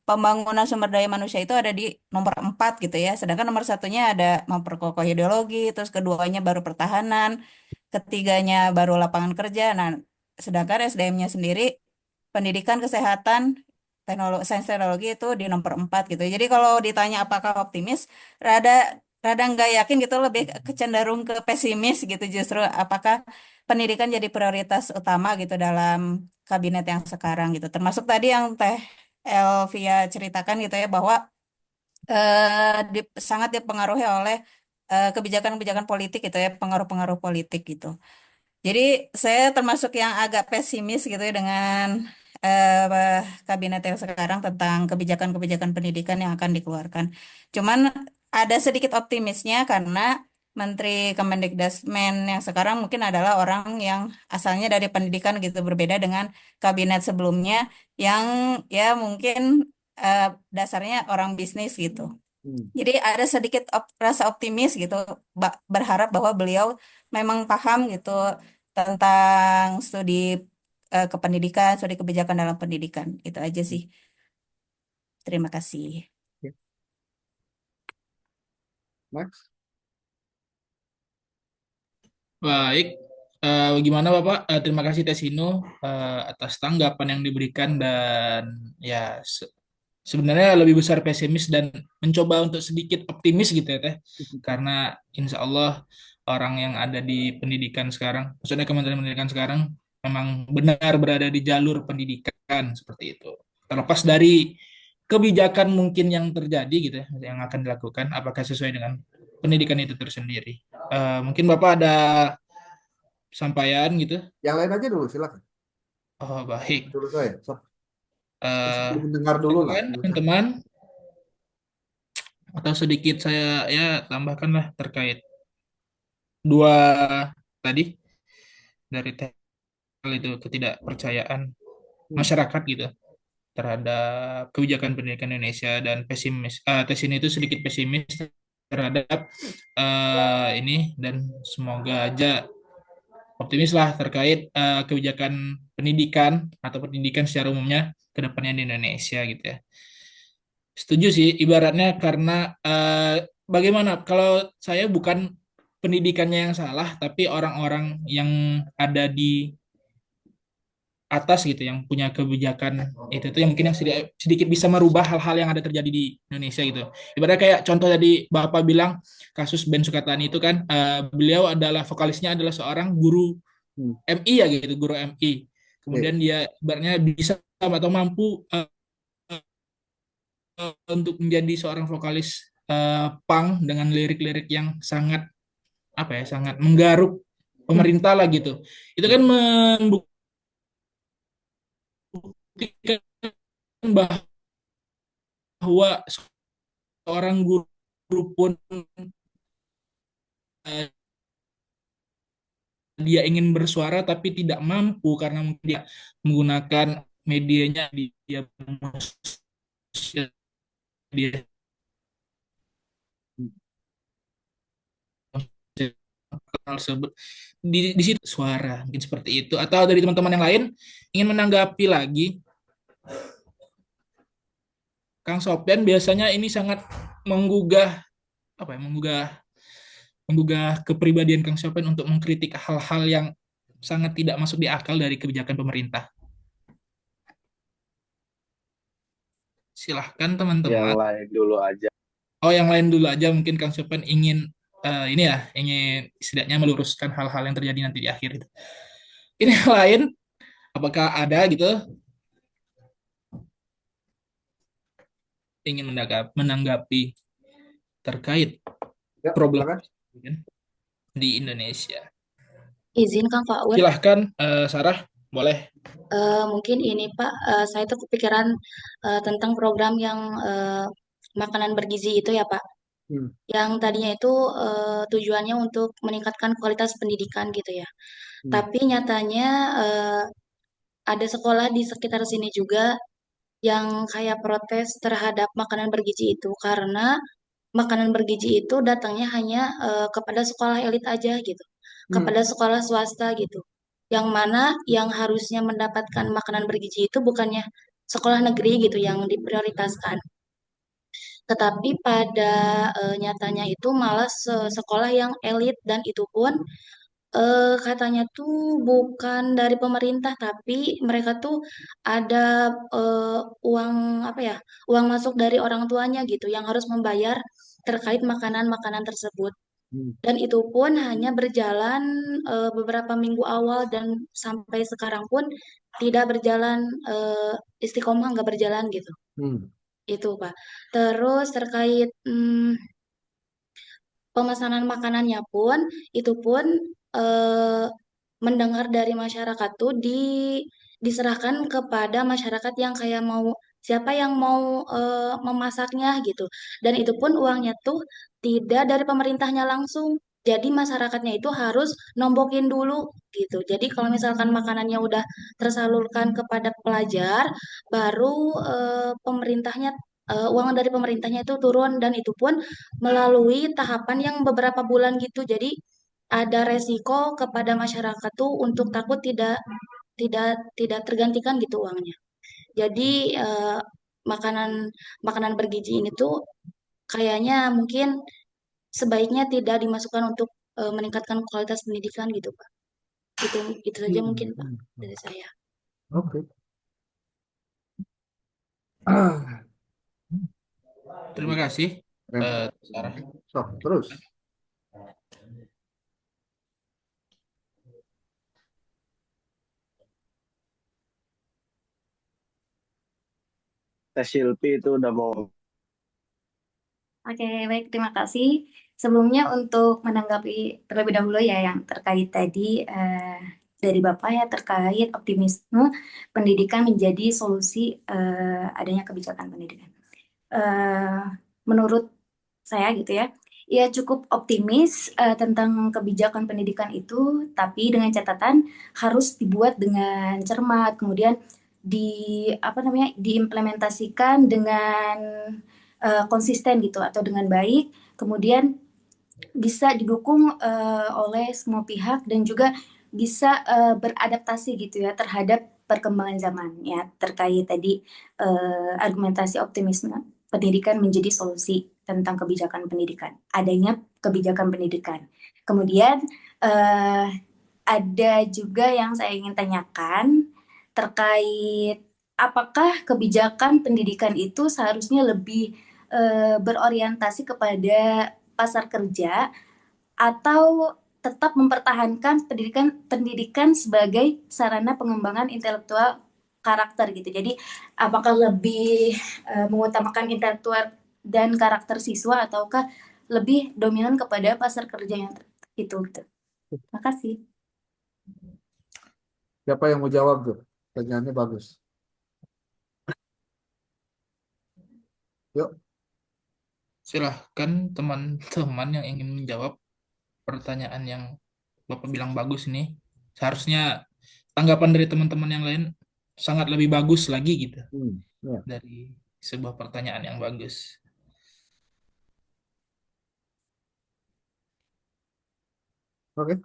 Speaker 3: pembangunan sumber daya manusia itu ada di nomor 4 gitu ya. Sedangkan nomor satunya ada memperkokoh ideologi, terus keduanya baru pertahanan, ketiganya baru lapangan kerja. Nah, sedangkan SDM-nya sendiri pendidikan, kesehatan, teknologi, sains teknologi itu di nomor 4 gitu. Jadi kalau ditanya apakah optimis, rada rada nggak yakin gitu, lebih kecenderung ke pesimis gitu justru apakah pendidikan jadi prioritas utama gitu dalam kabinet yang sekarang gitu. Termasuk tadi yang Teh Elvia ceritakan gitu ya bahwa sangat dipengaruhi oleh kebijakan-kebijakan politik gitu ya, pengaruh-pengaruh politik gitu. Jadi saya termasuk yang agak pesimis gitu ya dengan kabinet yang sekarang tentang kebijakan-kebijakan pendidikan yang akan dikeluarkan. Cuman ada sedikit optimisnya karena Menteri Kemendikbudrismen yang sekarang mungkin adalah orang yang asalnya dari pendidikan gitu, berbeda dengan kabinet sebelumnya yang ya mungkin eh, dasarnya orang bisnis gitu.
Speaker 1: hmm,
Speaker 3: Jadi ada sedikit rasa optimis gitu, berharap bahwa beliau memang paham gitu tentang studi kependidikan, studi kebijakan dalam pendidikan. Itu aja sih. Terima kasih.
Speaker 1: ya. Max?
Speaker 4: Baik, bagaimana Bapak? Terima kasih Tesino atas tanggapan yang diberikan dan ya sebenarnya lebih besar pesimis dan mencoba untuk sedikit optimis gitu ya Teh. Karena insya Allah orang yang ada di pendidikan sekarang, maksudnya Kementerian Pendidikan sekarang memang benar berada di jalur pendidikan seperti itu. Terlepas dari kebijakan mungkin yang terjadi gitu ya, yang akan dilakukan, apakah sesuai dengan pendidikan itu tersendiri. Mungkin Bapak ada sampaian gitu.
Speaker 1: Yang lain aja dulu, silakan.
Speaker 4: Oh, baik.
Speaker 1: Dulu saya. So,
Speaker 4: Eh,
Speaker 1: mendengar dulu lah.
Speaker 4: kan teman-teman atau sedikit saya ya tambahkanlah terkait dua tadi dari tel itu ketidakpercayaan
Speaker 1: Hmm,
Speaker 4: masyarakat gitu terhadap kebijakan pendidikan Indonesia dan pesimis tes ini itu sedikit pesimis terhadap ini dan semoga aja optimis lah terkait kebijakan pendidikan atau pendidikan secara umumnya ke depannya di Indonesia gitu ya. Setuju sih, ibaratnya karena bagaimana kalau saya bukan pendidikannya yang salah, tapi orang-orang yang ada di atas gitu, yang punya kebijakan itu tuh yang mungkin yang sedikit bisa merubah hal-hal yang ada terjadi di Indonesia gitu. Ibaratnya kayak contoh tadi Bapak bilang kasus Ben Sukatani itu kan, beliau adalah vokalisnya adalah seorang guru
Speaker 1: hmm,
Speaker 4: MI ya gitu, guru MI.
Speaker 1: ya,
Speaker 4: Kemudian dia ibaratnya bisa atau mampu untuk menjadi seorang vokalis punk dengan lirik-lirik yang sangat apa ya, sangat menggaruk pemerintah lah gitu. Itu kan membuktikan bahwa seorang guru pun eh, dia ingin bersuara tapi tidak mampu karena mungkin dia menggunakan medianya, dia dia tersebut di situ suara mungkin seperti itu, atau dari teman-teman yang lain ingin menanggapi lagi. Kang Sopyan biasanya ini sangat menggugah apa ya, menggugah menggugah kepribadian Kang Sopyan untuk mengkritik hal-hal yang sangat tidak masuk di akal dari kebijakan pemerintah. Silahkan
Speaker 5: Yang
Speaker 4: teman-teman.
Speaker 5: lain dulu aja.
Speaker 4: Oh, yang lain dulu aja, mungkin Kang Sopyan ingin ini ya, ingin setidaknya meluruskan hal-hal yang terjadi nanti di akhir itu. Ini yang lain, apakah ada gitu ingin menanggapi terkait
Speaker 1: Ya,
Speaker 4: problem
Speaker 1: silakan.
Speaker 4: di Indonesia?
Speaker 6: Izin Kang Faud,
Speaker 4: Silahkan, Sarah, boleh.
Speaker 6: mungkin ini Pak, saya tuh kepikiran tentang program yang makanan bergizi itu ya Pak,
Speaker 1: Hmm.
Speaker 6: yang tadinya itu tujuannya untuk meningkatkan kualitas pendidikan gitu ya. Tapi nyatanya ada sekolah di sekitar sini juga yang kayak protes terhadap makanan bergizi itu karena makanan bergizi itu datangnya hanya kepada sekolah elit aja gitu, kepada sekolah swasta gitu. Yang mana yang harusnya mendapatkan makanan bergizi itu bukannya sekolah negeri gitu yang diprioritaskan. Tetapi pada nyatanya itu malah sekolah yang elit dan itu pun katanya tuh bukan dari pemerintah tapi mereka tuh ada uang apa ya, uang masuk dari orang tuanya gitu yang harus membayar terkait makanan-makanan tersebut. Dan itu pun hanya berjalan beberapa minggu awal dan sampai sekarang pun tidak berjalan istiqomah, nggak berjalan gitu. Itu Pak. Terus terkait pemesanan makanannya pun itu pun eh, mendengar dari masyarakat tuh diserahkan kepada masyarakat yang kayak mau siapa yang mau memasaknya gitu. Dan itu pun uangnya tuh tidak dari pemerintahnya langsung. Jadi masyarakatnya itu harus nombokin dulu gitu. Jadi kalau misalkan makanannya udah tersalurkan kepada pelajar, baru pemerintahnya uang dari pemerintahnya itu turun dan itu pun melalui tahapan yang beberapa bulan gitu. Jadi ada resiko kepada masyarakat tuh untuk takut tidak tergantikan gitu uangnya. Jadi makanan makanan bergizi ini tuh kayaknya mungkin sebaiknya tidak dimasukkan untuk meningkatkan kualitas pendidikan gitu Pak. Itu saja mungkin Pak dari saya.
Speaker 1: Oke. Ah,
Speaker 4: Terima kasih,
Speaker 1: rem-
Speaker 4: Sarah.
Speaker 1: sok, terus.
Speaker 5: Teh Shilpi itu udah mau.
Speaker 7: Oke, baik, terima kasih. Sebelumnya untuk menanggapi terlebih dahulu ya yang terkait tadi dari Bapak ya terkait optimisme pendidikan menjadi solusi adanya kebijakan pendidikan. Menurut saya gitu ya, ya cukup optimis tentang kebijakan pendidikan itu, tapi dengan catatan harus dibuat dengan cermat, kemudian di apa namanya diimplementasikan dengan konsisten gitu atau dengan baik, kemudian bisa didukung oleh semua pihak dan juga bisa beradaptasi gitu ya terhadap perkembangan zaman ya terkait tadi argumentasi optimisme pendidikan menjadi solusi tentang kebijakan pendidikan, adanya kebijakan pendidikan. Kemudian ada juga yang saya ingin tanyakan terkait apakah kebijakan pendidikan itu seharusnya lebih berorientasi kepada pasar kerja atau tetap mempertahankan pendidikan sebagai sarana pengembangan intelektual karakter gitu. Jadi apakah lebih mengutamakan intelektual dan karakter siswa ataukah lebih dominan kepada pasar kerja yang Itu gitu. Makasih.
Speaker 1: Siapa yang mau jawab tuh? Pertanyaannya bagus. Yuk,
Speaker 4: Silahkan teman-teman yang ingin menjawab pertanyaan yang Bapak bilang bagus nih. Seharusnya tanggapan dari teman-teman yang lain sangat lebih bagus lagi gitu
Speaker 1: ya.
Speaker 4: dari sebuah pertanyaan yang bagus.
Speaker 1: Oke.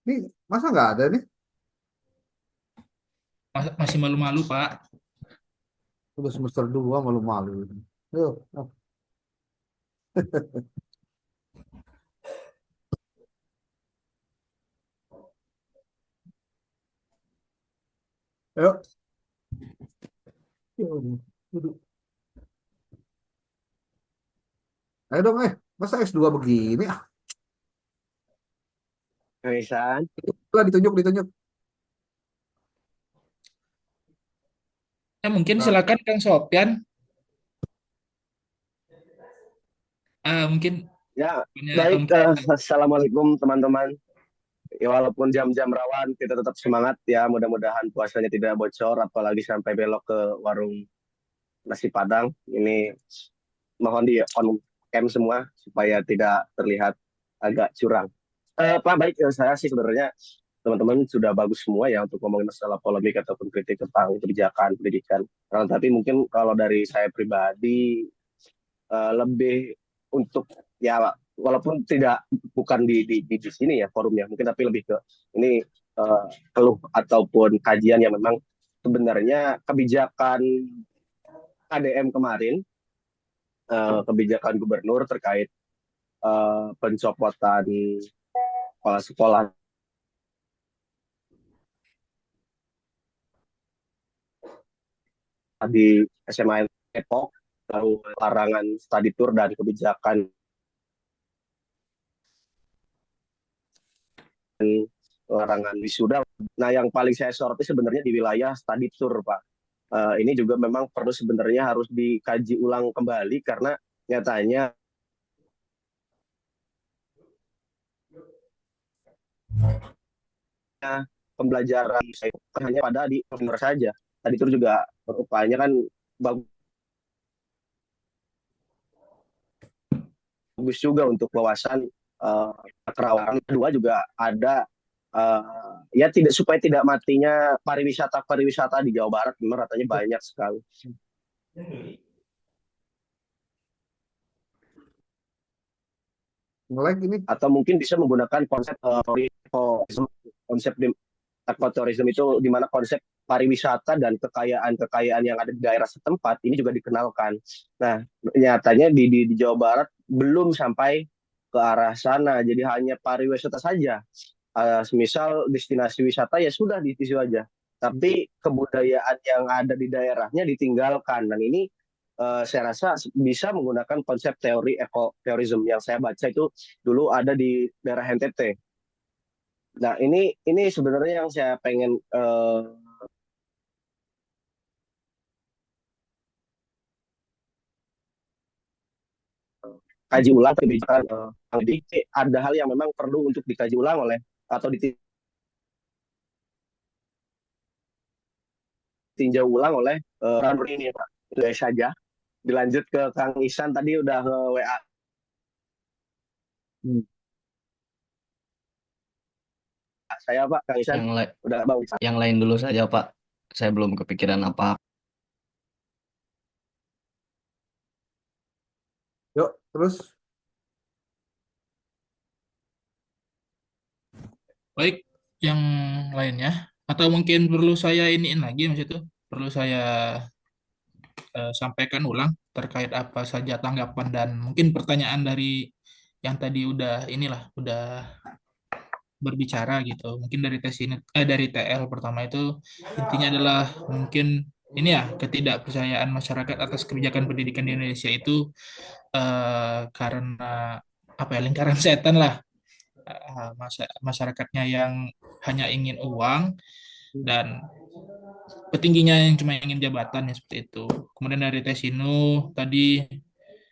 Speaker 1: Ini masa nggak ada nih?
Speaker 4: Masih malu-malu, Pak.
Speaker 1: Udah semester 2 malu-malu. Yuk, oh. Yuk. Yuk, duduk. Ayo dong, masa S2 begini?
Speaker 5: Kang
Speaker 1: Lah ditunjuk, ditunjuk.
Speaker 4: Mungkin
Speaker 1: Nah,
Speaker 4: silakan Kang Sopyan. Mungkin
Speaker 5: Ya,
Speaker 4: punya atau
Speaker 5: baik.
Speaker 4: mungkin
Speaker 5: Assalamualaikum teman-teman. Ya, walaupun jam-jam rawan, kita tetap semangat ya. Mudah-mudahan puasanya tidak bocor, apalagi sampai belok ke warung nasi Padang. Ini mohon di on cam semua supaya tidak terlihat agak curang. Pak, baik. Saya sih sebenarnya teman-teman sudah bagus semua ya untuk ngomongin masalah polemik ataupun kritik tentang kebijakan pendidikan. Tapi mungkin kalau dari saya pribadi lebih untuk ya walaupun tidak bukan di sini ya forumnya mungkin tapi lebih ke ini keluh ataupun kajian yang memang sebenarnya kebijakan KDM kemarin kebijakan gubernur terkait pencopotan kepala sekolah di SMA Depok lalu larangan study tour dan kebijakan larangan wisuda. Nah, yang paling saya soroti sebenarnya di wilayah study tour, Pak. Ini juga memang perlu sebenarnya harus dikaji ulang kembali karena nyatanya pembelajaran saya hanya pada di benar saja. Tadi itu juga berupaya kan bagus juga untuk wawasan kerawanan. Kedua juga ada ya tidak supaya tidak matinya pariwisata di Jawa Barat memang ratanya banyak sekali.
Speaker 1: nge-lag ini.
Speaker 5: Atau mungkin bisa menggunakan konsep ekoturism itu di mana konsep pariwisata dan kekayaan yang ada di daerah setempat ini juga dikenalkan. Nah, nyatanya di Jawa Barat belum sampai ke arah sana, jadi hanya pariwisata saja. Misal destinasi wisata ya sudah di situ aja, tapi kebudayaan yang ada di daerahnya ditinggalkan. Dan ini saya rasa bisa menggunakan konsep teori ekotourism yang saya baca itu dulu ada di daerah NTT. Nah, ini sebenarnya yang saya pengen kaji ulang kebijakan. Jadi ada hal yang memang perlu untuk dikaji ulang oleh atau ditinjau ulang oleh Ranur ini, Pak. Itu saja. Dilanjut ke Kang Isan tadi udah WA saya, Pak. Kang Isan
Speaker 8: Yang lain,
Speaker 5: udah Bang Isan.
Speaker 8: yang lain dulu saja, Pak. Saya belum kepikiran apa.
Speaker 1: Yuk, terus.
Speaker 4: baik yang lainnya atau mungkin perlu saya iniin lagi Mas itu perlu saya sampaikan ulang terkait apa saja tanggapan dan mungkin pertanyaan dari yang tadi udah berbicara gitu. Mungkin dari tes ini dari TL pertama itu intinya adalah mungkin ini ya ketidakpercayaan masyarakat atas kebijakan pendidikan di Indonesia itu karena apa ya lingkaran setan lah. Masyarakatnya yang hanya ingin uang dan petingginya yang cuma ingin jabatan ya seperti itu. Kemudian dari Tesinu tadi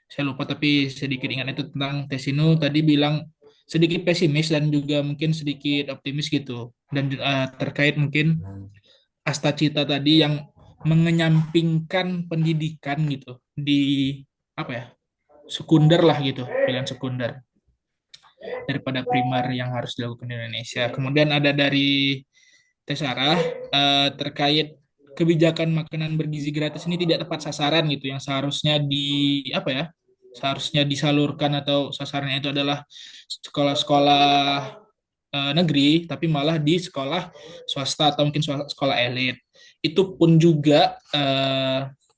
Speaker 4: saya lupa tapi sedikit ingat itu tentang Tesinu tadi bilang sedikit pesimis dan juga mungkin sedikit optimis gitu. Dan terkait mungkin Asta Cita tadi yang mengenyampingkan pendidikan gitu di apa ya, sekunder lah gitu, pilihan sekunder daripada primer yang harus dilakukan di Indonesia. Kemudian ada dari Teh Sarah terkait kebijakan makanan bergizi gratis ini tidak tepat sasaran gitu, yang seharusnya di apa ya, seharusnya disalurkan atau sasarannya itu adalah sekolah-sekolah negeri, tapi malah di sekolah swasta atau mungkin sekolah elit. Itu pun juga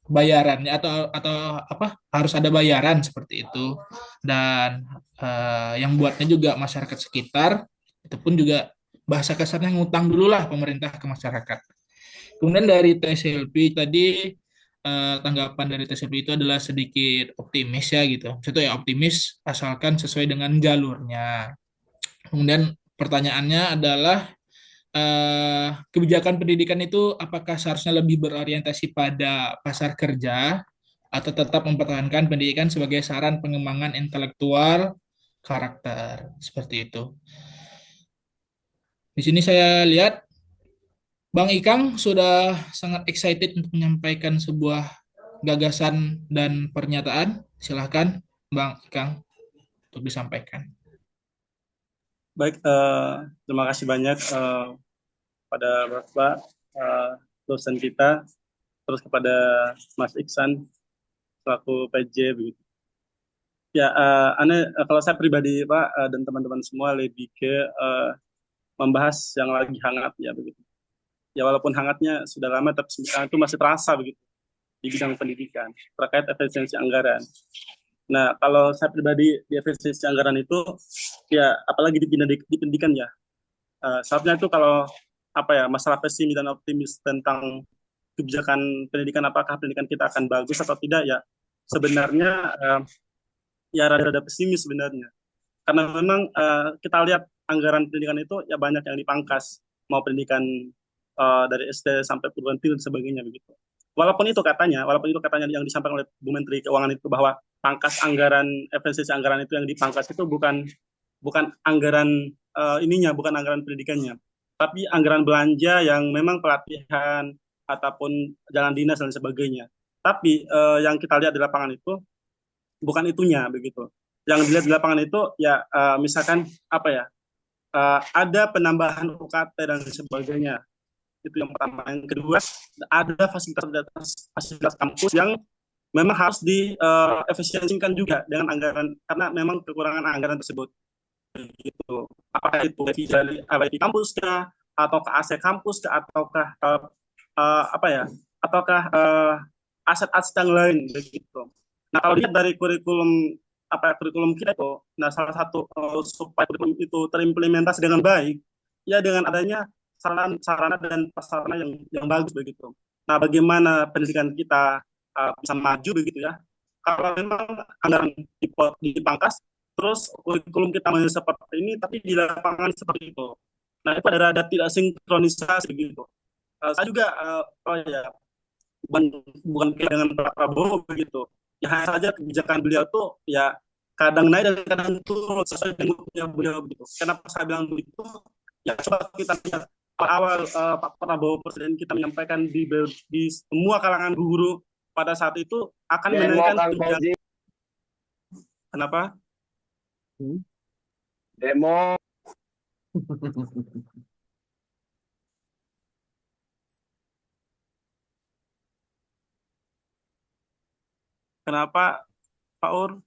Speaker 4: bayarannya atau apa, harus ada bayaran seperti itu. Dan yang buatnya juga masyarakat sekitar, itu pun juga bahasa kasarnya ngutang dulu lah pemerintah ke masyarakat. Kemudian dari TSLP tadi, tanggapan dari TSLP itu adalah sedikit optimis ya gitu. Itu ya optimis asalkan sesuai dengan jalurnya. Kemudian pertanyaannya adalah kebijakan pendidikan itu apakah seharusnya lebih berorientasi pada pasar kerja atau tetap mempertahankan pendidikan sebagai saran pengembangan intelektual karakter seperti itu. Di sini saya lihat Bang Ikang sudah sangat excited untuk menyampaikan sebuah gagasan dan pernyataan. Silahkan Bang Ikang untuk disampaikan.
Speaker 9: Baik, terima kasih banyak pada Bapak dosen kita, terus kepada Mas Iksan selaku PJ begitu. Ya, kalau saya pribadi Pak dan teman-teman semua lebih ke membahas yang lagi hangat ya begitu. Ya walaupun hangatnya sudah lama, tapi itu masih terasa begitu di bidang pendidikan terkait efisiensi anggaran. Nah, kalau saya pribadi di efisiensi anggaran itu, ya apalagi di pendidikan ya, seharusnya itu kalau apa ya, masalah pesimis dan optimis tentang kebijakan pendidikan, apakah pendidikan kita akan bagus atau tidak ya, sebenarnya ya rada-rada pesimis sebenarnya. Karena memang kita lihat anggaran pendidikan itu ya banyak yang dipangkas, mau pendidikan dari SD sampai perguruan tinggi dan sebagainya begitu. Walaupun itu katanya yang disampaikan oleh Bu Menteri Keuangan itu bahwa pangkas anggaran, efisiensi anggaran itu yang dipangkas itu bukan anggaran bukan anggaran pendidikannya, tapi anggaran belanja yang memang pelatihan ataupun jalan dinas dan sebagainya. Tapi yang kita lihat di lapangan itu bukan itunya begitu. Yang dilihat di lapangan itu ya misalkan apa ya, ada penambahan UKT dan sebagainya. Itu yang pertama. Yang kedua, ada fasilitas kampus yang memang harus diefisiensikan juga dengan anggaran, karena memang kekurangan anggaran tersebut. Gitu. Apakah itu dari IT kampus kah, ataukah AC kampus kah, ataukah aset-aset yang lain begitu. Nah, kalau lihat dari kurikulum kita itu, nah salah satu supaya kurikulum itu terimplementasi dengan baik, ya dengan adanya sarana dan prasarana yang bagus begitu. Nah, bagaimana pendidikan kita bisa maju begitu ya? Kalau memang anggaran dipangkas, terus kurikulum kita masih seperti ini, tapi di lapangan seperti itu. Nah, itu ada tidak sinkronisasi begitu. Saya juga bukan dengan Pak Prabowo begitu. Ya hanya saja kebijakan beliau tuh ya kadang naik dan kadang turun sesuai dengan beliau begitu. Kenapa saya bilang begitu? Ya coba kita lihat awal Pak Prabowo presiden kita menyampaikan di semua kalangan guru pada saat itu akan menaikkan kebijakan. Kenapa?
Speaker 5: Demo.
Speaker 9: Kenapa, Pak Ur?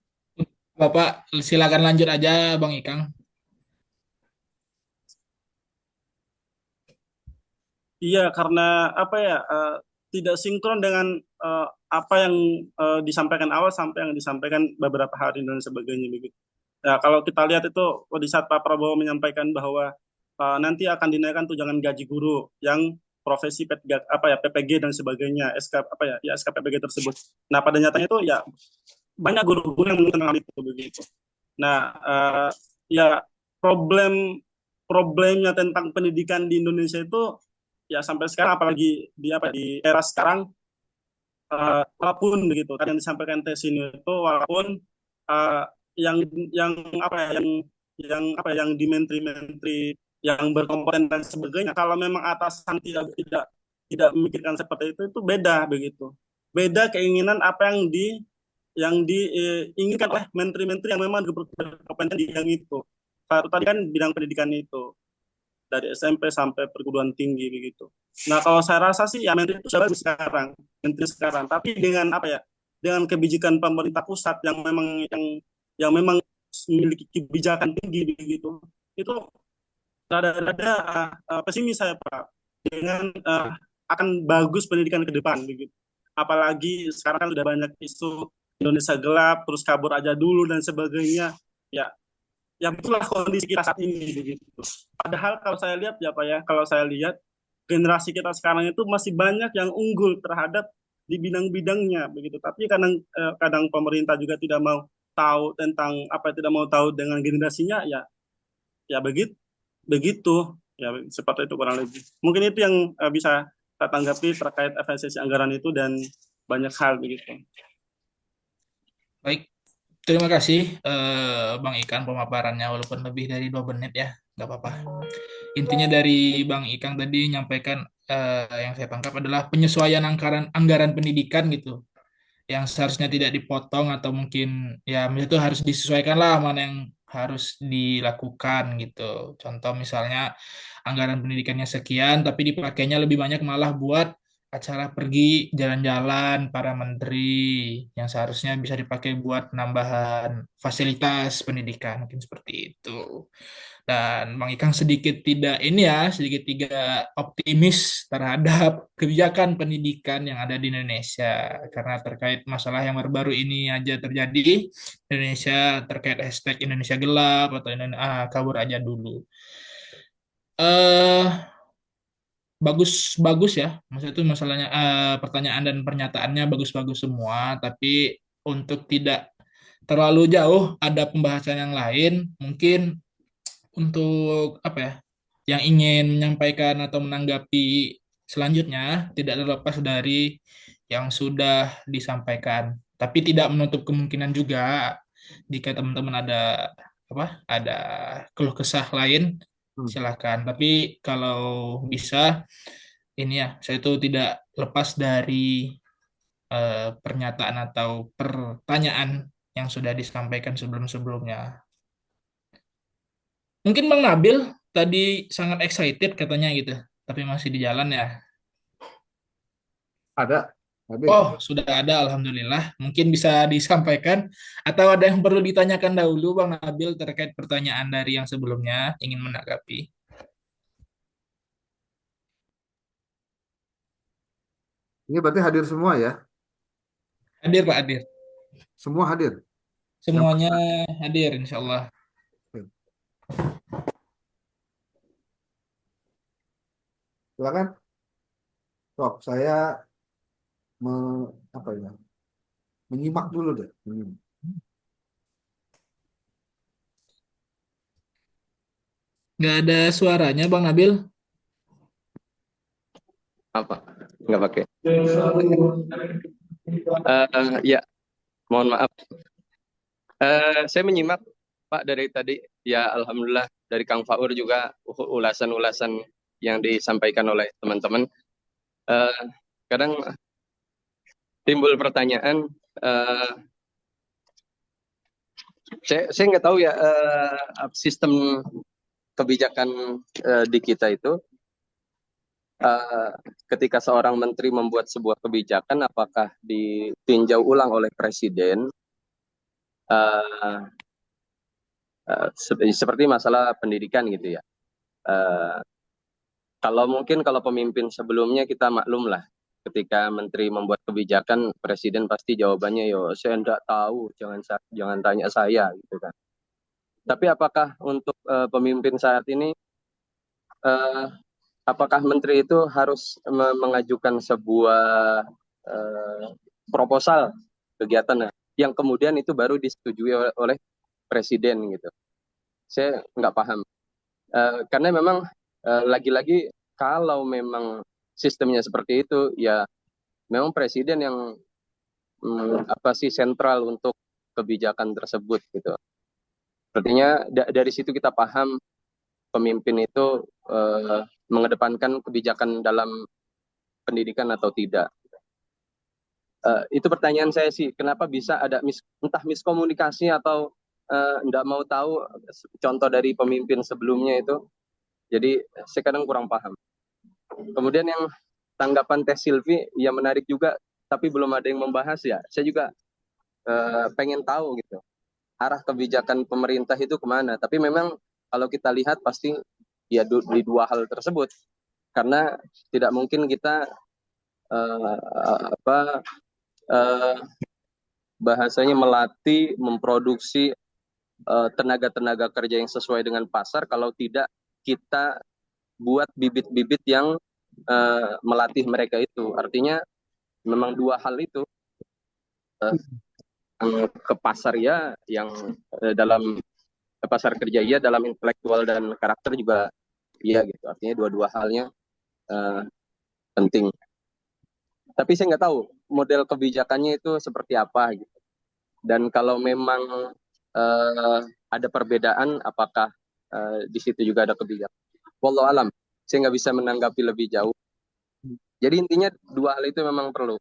Speaker 4: Bapak silakan lanjut aja Bang Ikang.
Speaker 9: Iya, karena apa ya, tidak sinkron dengan apa yang disampaikan awal sampai yang disampaikan beberapa hari dan sebagainya begitu. Nah, kalau kita lihat itu di saat Pak Prabowo menyampaikan bahwa nanti akan dinaikkan tunjangan gaji guru yang profesi P3, PPG dan sebagainya, SK PPG tersebut. Nah, pada nyatanya itu ya banyak guru-guru yang menentang hal itu begitu. Nah, ya problemnya tentang pendidikan di Indonesia itu ya sampai sekarang, apalagi di era sekarang, walaupun begitu kan yang disampaikan tes ini itu, walaupun yang yang apa yang di menteri-menteri yang berkompeten dan sebagainya, kalau memang atasan tidak memikirkan seperti itu beda begitu. Beda keinginan apa yang diinginkan oleh menteri-menteri yang memang berkompeten di bidang itu. Satu tadi kan bidang pendidikan itu dari SMP sampai perguruan tinggi begitu. Nah, kalau saya rasa sih ya menteri itu sudah bagus sekarang, menteri sekarang. Tapi dengan apa ya? Dengan kebijakan pemerintah pusat yang memang memiliki kebijakan tinggi begitu. Itu rada-rada pesimis saya Pak dengan akan bagus pendidikan ke depan begitu. Apalagi sekarang kan sudah banyak isu Indonesia gelap, terus kabur aja dulu dan sebagainya. Ya, ya itulah kondisi kita saat ini begitu. Padahal kalau saya lihat ya Pak ya, kalau saya lihat generasi kita sekarang itu masih banyak yang unggul terhadap di bidang-bidangnya begitu. Tapi kadang pemerintah juga tidak mau tahu tentang apa, tidak mau tahu dengan generasinya, ya ya begitu begitu ya, seperti itu kurang lebih. Mungkin itu yang bisa saya tanggapi terkait efisiensi anggaran itu dan banyak hal begitu.
Speaker 4: Baik, terima kasih Bang Ikan pemaparannya walaupun lebih dari 2 menit ya, nggak apa-apa. Intinya dari Bang Ikan tadi nyampaikan yang saya tangkap adalah penyesuaian anggaran pendidikan gitu, yang seharusnya tidak dipotong atau mungkin ya itu harus disesuaikan lah mana yang harus dilakukan gitu. Contoh misalnya anggaran pendidikannya sekian tapi dipakainya lebih banyak malah buat acara pergi jalan-jalan para menteri yang seharusnya bisa dipakai buat penambahan fasilitas pendidikan mungkin seperti itu. Dan Bang Ikang sedikit tidak optimis terhadap kebijakan pendidikan yang ada di Indonesia karena terkait masalah yang baru-baru ini aja terjadi Indonesia terkait hashtag Indonesia gelap atau kabur aja dulu. eh Bagus-bagus ya, maksudnya itu masalahnya pertanyaan dan pernyataannya bagus-bagus semua, tapi untuk tidak terlalu jauh ada pembahasan yang lain mungkin untuk apa ya yang ingin menyampaikan atau menanggapi selanjutnya tidak terlepas dari yang sudah disampaikan. Tapi tidak menutup kemungkinan juga jika teman-teman ada keluh kesah lain silakan. Tapi kalau bisa ini ya saya itu tidak lepas dari pernyataan atau pertanyaan yang sudah disampaikan sebelum-sebelumnya. Mungkin Bang Nabil tadi sangat excited katanya gitu, tapi masih di jalan ya.
Speaker 1: Ada, tapi
Speaker 4: Oh, sudah ada, Alhamdulillah. Mungkin bisa disampaikan atau ada yang perlu ditanyakan dahulu Bang Nabil terkait pertanyaan dari yang sebelumnya ingin menanggapi.
Speaker 1: ini berarti hadir semua ya?
Speaker 4: Hadir Pak, hadir.
Speaker 1: Semua hadir. Yang
Speaker 4: Semuanya hadir, insya Allah.
Speaker 1: silakan. Sok, saya apa ya? Menyimak dulu deh.
Speaker 4: Nggak ada suaranya Bang Nabil.
Speaker 10: Apa? Nggak pakai. Ya, mohon maaf. Saya menyimak Pak dari tadi. Ya, alhamdulillah dari Kang Faur juga ulasan-ulasan yang disampaikan oleh teman-teman. Kadang timbul pertanyaan. Saya nggak tahu ya sistem kebijakan di kita itu. Ketika seorang menteri membuat sebuah kebijakan, apakah ditinjau ulang oleh presiden? Seperti masalah pendidikan gitu ya. Kalau pemimpin sebelumnya kita maklum lah, ketika menteri membuat kebijakan, presiden pasti jawabannya yo saya enggak tahu, jangan tanya saya gitu kan. Tapi apakah untuk pemimpin saat ini apakah menteri itu harus mengajukan sebuah proposal kegiatan yang kemudian itu baru disetujui oleh presiden gitu? Saya nggak paham. Karena memang lagi-lagi kalau memang sistemnya seperti itu, ya memang presiden yang sentral untuk kebijakan tersebut gitu. Artinya dari situ kita paham pemimpin itu mengedepankan kebijakan dalam pendidikan atau tidak. Itu pertanyaan saya sih, kenapa bisa ada entah miskomunikasi atau nggak mau tahu contoh dari pemimpin sebelumnya itu. Jadi saya kadang kurang paham. Kemudian yang tanggapan Teh Silvi, ya menarik juga, tapi belum ada yang membahas ya. Saya juga pengen tahu gitu, arah kebijakan pemerintah itu kemana. Tapi memang kalau kita lihat pasti ya di dua hal tersebut. Karena tidak mungkin kita bahasanya melatih, memproduksi tenaga-tenaga kerja yang sesuai dengan pasar kalau tidak kita buat bibit-bibit yang melatih mereka itu. Artinya memang dua hal itu, ke pasar ya, yang dalam pasar kerja ya, dalam intelektual dan karakter juga iya gitu. Artinya dua-dua halnya penting. Tapi saya nggak tahu model kebijakannya itu seperti apa gitu. Dan kalau memang ada perbedaan, apakah di situ juga ada kebijakan? Wallahu alam, saya nggak bisa menanggapi lebih jauh. Jadi intinya dua hal itu memang perlu.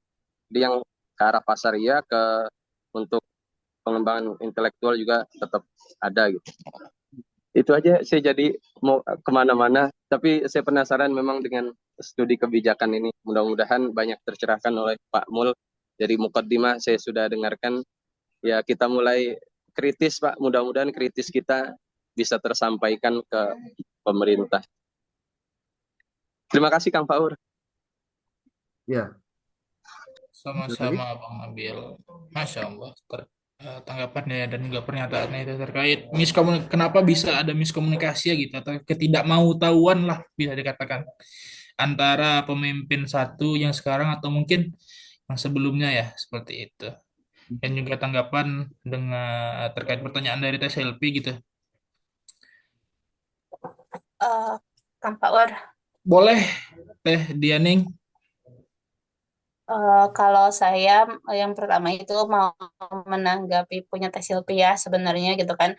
Speaker 10: Jadi yang ke arah pasar ya, untuk pengembangan intelektual juga tetap ada gitu. Itu aja, saya jadi mau kemana-mana. Tapi saya penasaran memang dengan studi kebijakan ini. Mudah-mudahan banyak tercerahkan oleh Pak Mul. Dari mukaddimah saya sudah dengarkan. Ya kita mulai kritis Pak. Mudah-mudahan kritis kita bisa tersampaikan ke pemerintah. Terima kasih Kang Faur.
Speaker 1: Ya,
Speaker 4: Sama-sama Bang Nabil. Masya Allah. Tanggapannya dan juga pernyataannya itu terkait kenapa bisa ada miskomunikasi ya gitu, atau ketidakmautawan lah bisa dikatakan, antara pemimpin satu yang sekarang atau mungkin yang sebelumnya ya, seperti itu. Dan juga tanggapan dengan terkait pertanyaan dari Teh Selfie gitu.
Speaker 3: Kang Pak
Speaker 4: Boleh Teh Dianing.
Speaker 3: Kalau saya yang pertama itu mau menanggapi punya Teh Silpi ya sebenarnya gitu kan.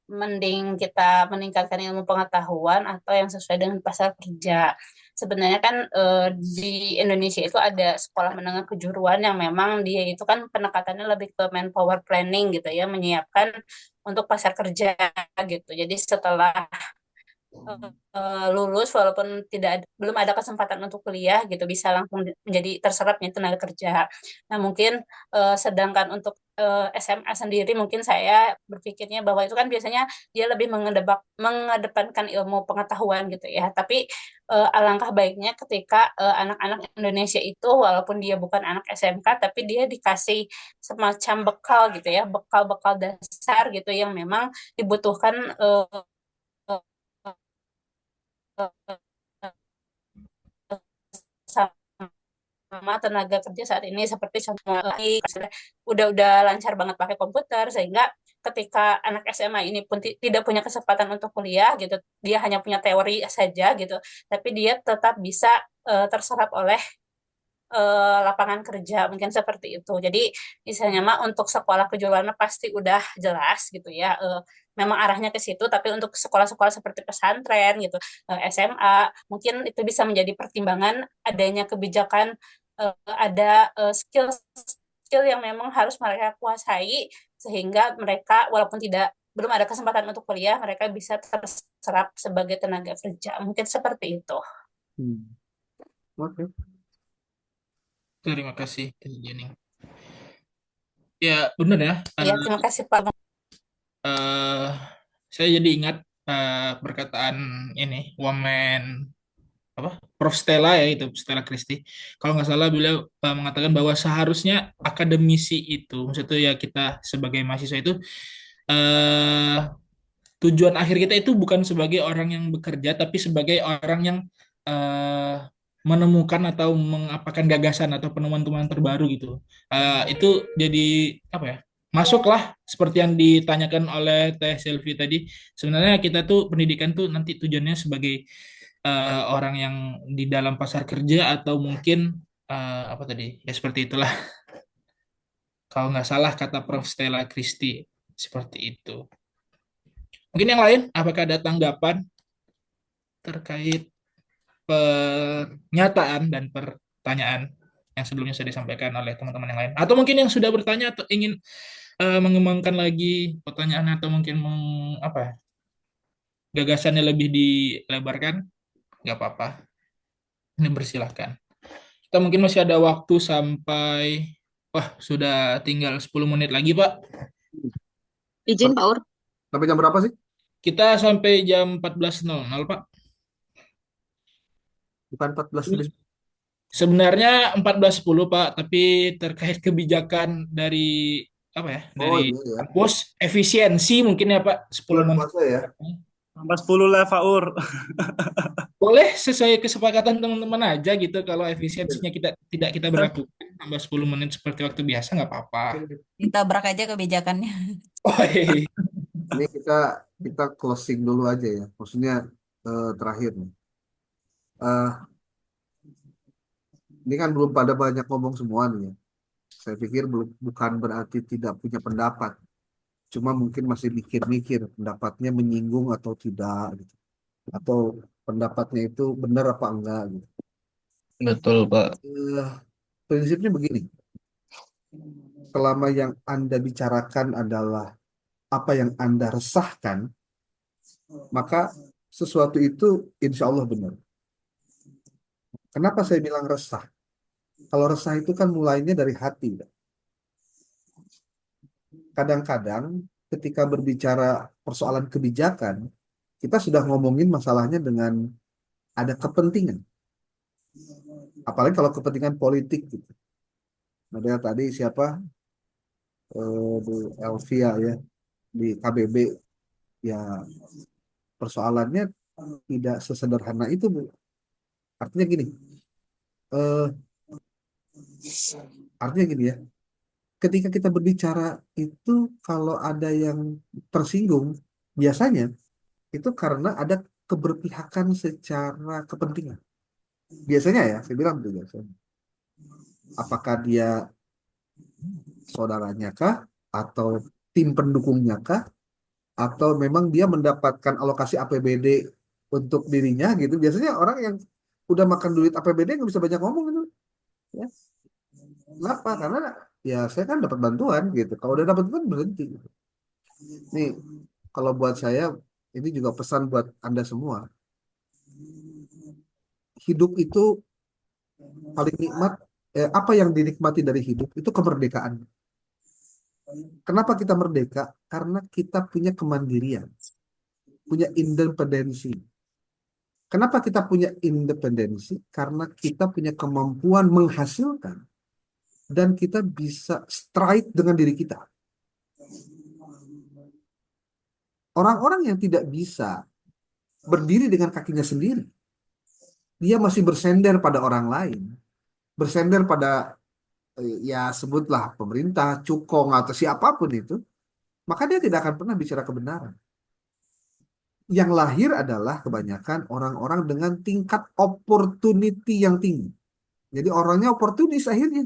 Speaker 3: Mending kita meningkatkan ilmu pengetahuan atau yang sesuai dengan pasar kerja. Sebenarnya kan di Indonesia itu ada sekolah menengah kejuruan yang memang dia itu kan penekatannya lebih ke manpower planning gitu ya, menyiapkan untuk pasar kerja gitu. Jadi setelah lulus walaupun belum ada kesempatan untuk kuliah gitu bisa langsung menjadi terserapnya tenaga kerja. Nah mungkin sedangkan untuk SMA sendiri mungkin saya berpikirnya bahwa itu kan biasanya dia lebih mengedepankan ilmu pengetahuan gitu ya. Tapi alangkah baiknya ketika anak-anak Indonesia itu walaupun dia bukan anak SMK tapi dia dikasih semacam bekal gitu ya, bekal-bekal dasar gitu yang memang dibutuhkan sama tenaga kerja saat ini, seperti contohnya udah lancar banget pakai komputer sehingga ketika anak SMA ini pun tidak punya kesempatan untuk kuliah gitu, dia hanya punya teori saja gitu, tapi dia tetap bisa terserap oleh lapangan kerja mungkin seperti itu. Jadi misalnya mah untuk sekolah kejuruan pasti udah jelas gitu ya. Memang arahnya ke situ, tapi untuk sekolah-sekolah seperti pesantren gitu, SMA mungkin itu bisa menjadi pertimbangan adanya kebijakan, ada skill skill yang memang harus mereka kuasai sehingga mereka walaupun belum ada kesempatan untuk kuliah mereka bisa terserap sebagai tenaga kerja. Mungkin seperti itu.
Speaker 1: Oke.
Speaker 4: Terima kasih Teh Dianing. Ya benar ya.
Speaker 3: Ya, terima kasih Pak.
Speaker 4: Saya jadi ingat perkataan ini Wamen Prof Stella ya, itu Stella Christie. Kalau nggak salah beliau mengatakan bahwa seharusnya akademisi itu, maksudnya ya kita sebagai mahasiswa itu tujuan akhir kita itu bukan sebagai orang yang bekerja, tapi sebagai orang yang menemukan atau mengapakan gagasan atau penemuan-penemuan terbaru gitu. Itu jadi apa ya? Masuklah seperti yang ditanyakan oleh Teh Selvi tadi. Sebenarnya kita tuh pendidikan tuh nanti tujuannya sebagai orang yang di dalam pasar kerja atau mungkin apa tadi? Ya seperti itulah. Kalau nggak salah kata Prof Stella Christie seperti itu. Mungkin yang lain, apakah ada tanggapan terkait pernyataan dan pertanyaan yang sebelumnya sudah disampaikan oleh teman-teman yang lain? Atau mungkin yang sudah bertanya atau ingin mengembangkan lagi pertanyaan atau mungkin apa ya, gagasannya lebih dilebarkan, nggak apa-apa. Ini persilahkan. Kita mungkin masih ada waktu sampai, wah sudah tinggal 10 menit lagi Pak.
Speaker 2: Izin Pak Ur.
Speaker 1: Sampai jam berapa sih?
Speaker 4: Kita sampai jam 14.00 Pak.
Speaker 1: Bukan 14
Speaker 4: Sebenarnya 14.10 Pak, tapi terkait kebijakan dari apa ya?
Speaker 1: Oh
Speaker 4: Dari
Speaker 1: iya ya.
Speaker 4: kampus efisiensi mungkin ya Pak 10
Speaker 1: Bulan
Speaker 4: menit.
Speaker 1: puasa ya.
Speaker 9: Tambah 10 lah, Faur.
Speaker 4: Boleh sesuai kesepakatan teman-teman aja gitu. Kalau efisiensinya kita berlakukan tambah 10 menit seperti waktu biasa nggak apa-apa.
Speaker 3: Ditabrak aja kebijakannya.
Speaker 4: Oh, iya.
Speaker 1: Ini kita closing dulu aja ya. Maksudnya terakhir nih. Eh, ini kan belum pada banyak ngomong semua nih ya. Saya pikir bukan berarti tidak punya pendapat. Cuma mungkin masih mikir-mikir pendapatnya menyinggung atau tidak gitu. Atau pendapatnya itu benar apa enggak gitu.
Speaker 8: Betul, Pak.
Speaker 1: Prinsipnya begini. Selama yang Anda bicarakan adalah apa yang Anda resahkan, maka sesuatu itu insya Allah benar. Kenapa saya bilang resah? Kalau resah itu kan mulainya dari hati. Kadang-kadang ketika berbicara persoalan kebijakan, kita sudah ngomongin masalahnya dengan ada kepentingan. Apalagi kalau kepentingan politik gitu. Ada tadi siapa? Bu Elvia ya di KBB ya persoalannya tidak sesederhana itu Bu. Artinya gini, eh, artinya gini ya. Ketika kita berbicara itu kalau ada yang tersinggung, biasanya itu karena ada keberpihakan secara kepentingan. Biasanya ya, saya bilang begitu biasanya. Apakah dia saudaranya kah, atau tim pendukungnya kah, atau memang dia mendapatkan alokasi APBD untuk dirinya gitu. Biasanya orang yang udah makan duit APBD nggak bisa banyak ngomong gitu. Ya. Kenapa? Karena ya saya kan dapat bantuan gitu. Kalau udah dapat bantuan berhenti. Gitu. Nih, kalau buat saya ini juga pesan buat Anda semua. Hidup itu paling nikmat, apa yang dinikmati dari hidup itu kemerdekaan. Kenapa kita merdeka? Karena kita punya kemandirian, punya independensi. Kenapa kita punya independensi? Karena kita punya kemampuan menghasilkan dan kita bisa strike dengan diri kita. Orang-orang yang tidak bisa berdiri dengan kakinya sendiri, dia masih bersender pada orang lain, bersender pada ya sebutlah pemerintah, cukong atau siapapun itu, maka dia tidak akan pernah bicara kebenaran. Yang lahir adalah kebanyakan orang-orang dengan tingkat opportunity yang tinggi. Jadi orangnya oportunis akhirnya.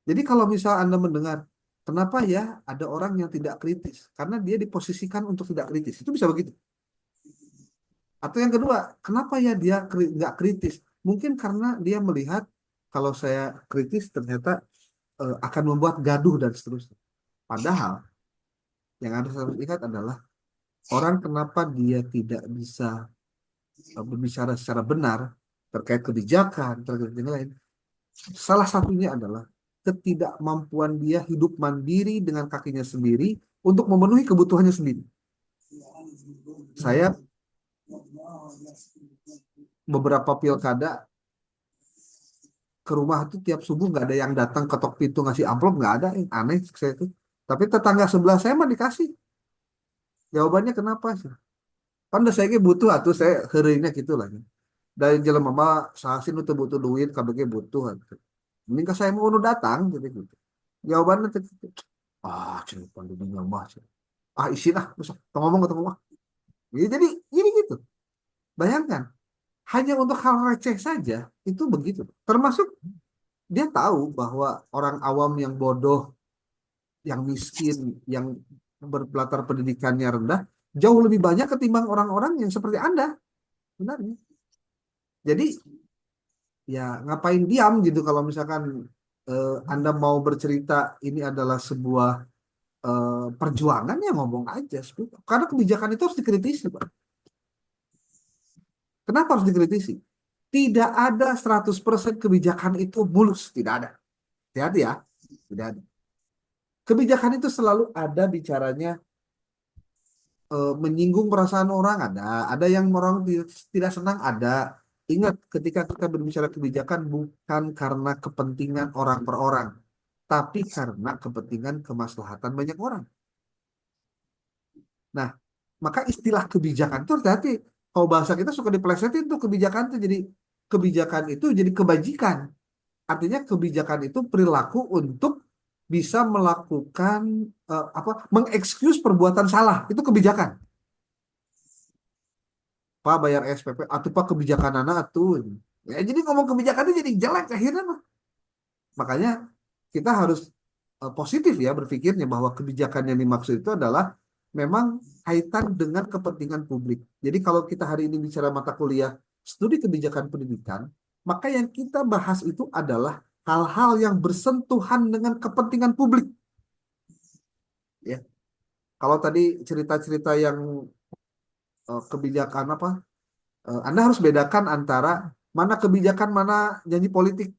Speaker 1: Jadi kalau misal Anda mendengar, kenapa ya ada orang yang tidak kritis? Karena dia diposisikan untuk tidak kritis. Itu bisa begitu. Atau yang kedua, kenapa ya dia nggak kritis? Mungkin karena dia melihat kalau saya kritis ternyata akan membuat gaduh dan seterusnya. Padahal yang harus ingat adalah orang kenapa dia tidak bisa berbicara secara benar terkait kebijakan, terkait yang lain. Salah satunya adalah ketidakmampuan dia hidup mandiri dengan kakinya sendiri untuk memenuhi kebutuhannya sendiri. Saya beberapa pilkada ke rumah tuh tiap subuh nggak ada yang datang ketok pintu ngasih amplop, nggak ada, yang aneh saya itu. Tapi tetangga sebelah saya mah dikasih. Jawabannya kenapa sih? Pan saya butuh atau saya herinya gitu lah. Dari jalan mama sahasin itu butuh duit, KBG butuh. Mending saya mau datang gitu gitu. Jawabannya tuh cuma pandemi mah. Isi lah, ngomong atau ngomong. Jadi gitu. Bayangkan, hanya untuk hal receh saja itu begitu. Termasuk dia tahu bahwa orang awam yang bodoh, yang miskin, yang berlatar pendidikannya rendah, jauh lebih banyak ketimbang orang-orang yang seperti Anda sebenarnya. Jadi ya ngapain diam gitu kalau misalkan Anda mau bercerita ini adalah sebuah perjuangan, ya ngomong aja. Karena kebijakan itu harus dikritisi, Pak. Kenapa harus dikritisi? Tidak ada 100% kebijakan itu mulus, tidak ada. Hati-hati ya, tidak ada. Kebijakan itu selalu ada bicaranya menyinggung perasaan orang, ada yang orang tidak senang, ada. Ingat, ketika kita berbicara kebijakan bukan karena kepentingan orang per orang, tapi karena kepentingan kemaslahatan banyak orang. Nah, maka istilah kebijakan itu hati-hati. Kalau bahasa kita suka dipelesetin tuh kebijakan itu jadi kebijakan itu jadi kebajikan. Artinya kebijakan itu perilaku untuk bisa melakukan mengekskuse perbuatan salah. Itu kebijakan. Pak bayar SPP atau Pak kebijakan anak tuh. Ya, jadi ngomong kebijakan itu jadi jelek akhirnya mah. Makanya kita harus positif ya berpikirnya bahwa kebijakan yang dimaksud itu adalah memang kaitan dengan kepentingan publik. Jadi kalau kita hari ini bicara mata kuliah studi kebijakan pendidikan, maka yang kita bahas itu adalah hal-hal yang bersentuhan dengan kepentingan publik. Ya. Kalau tadi cerita-cerita yang kebijakan apa, Anda harus bedakan antara mana kebijakan, mana janji politik.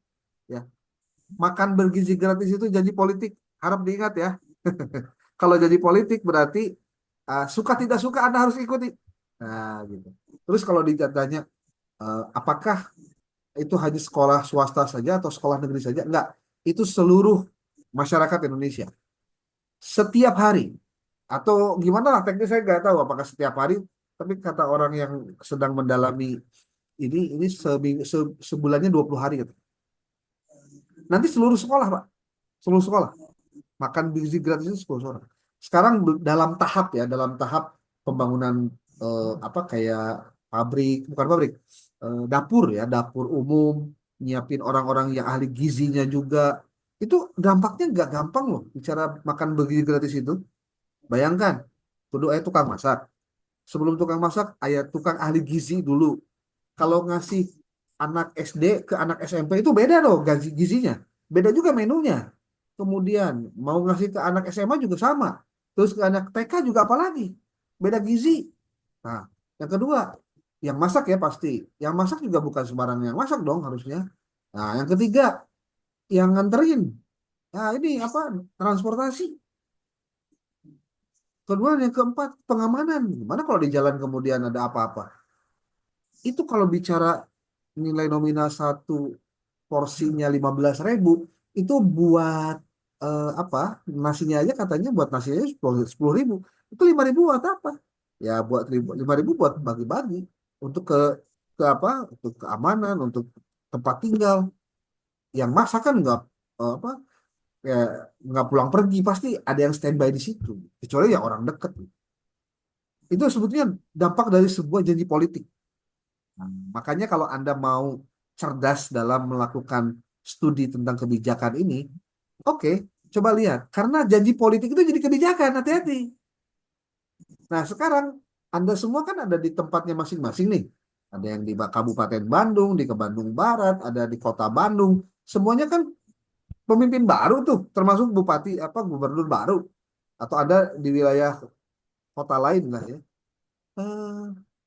Speaker 1: Ya. Makan bergizi gratis itu janji politik, harap diingat ya. Kalau janji politik berarti suka tidak suka Anda harus ikuti. Nah, gitu. Terus kalau ditanya apakah itu hanya sekolah swasta saja atau sekolah negeri saja? Enggak, itu seluruh masyarakat Indonesia. Setiap hari atau gimana lah teknis saya nggak tahu apakah setiap hari, tapi kata orang yang sedang mendalami ini sebulannya 20 hari gitu. Nanti seluruh sekolah, Pak. Seluruh sekolah. Makan gizi gratis itu seluruh sekolah. Sekarang dalam tahap ya, dalam tahap pembangunan kayak pabrik, bukan pabrik, dapur ya, dapur umum, nyiapin orang-orang yang ahli gizinya juga. Itu dampaknya nggak gampang loh, bicara makan bergizi gratis itu. Bayangkan, kudu ayah tukang masak. Sebelum tukang masak, ayah tukang ahli gizi dulu. Kalau ngasih anak SD ke anak SMP itu beda loh gaji gizinya. Beda juga menunya. Kemudian mau ngasih ke anak SMA juga sama. Terus ke anak TK juga apalagi. Beda gizi. Nah, yang kedua, yang masak ya pasti. Yang masak juga bukan sembarang yang masak dong harusnya. Nah, yang ketiga, yang nganterin. Nah, ini apa? Transportasi. Kedua, yang keempat, pengamanan. Gimana kalau di jalan kemudian ada apa-apa? Itu kalau bicara nilai nominal satu porsinya 15.000, itu buat apa? Nasinya aja katanya buat nasinya 10.000. Itu 5.000 buat apa? Ya buat 5.000 buat bagi-bagi untuk ke apa? Untuk keamanan, untuk tempat tinggal. Yang masak kan apa? Ya nggak pulang pergi, pasti ada yang standby di situ. Kecuali ya orang dekat. Itu sebetulnya dampak dari sebuah janji politik. Nah, makanya kalau Anda mau cerdas dalam melakukan studi tentang kebijakan ini, oke, coba lihat. Karena janji politik itu jadi kebijakan, hati-hati. Nah, sekarang Anda semua kan ada di tempatnya masing-masing nih. Ada yang di Kabupaten Bandung, di Bandung Barat, ada di Kota Bandung. Semuanya kan pemimpin baru tuh, termasuk bupati gubernur baru atau ada di wilayah kota lain lah ya. Eh,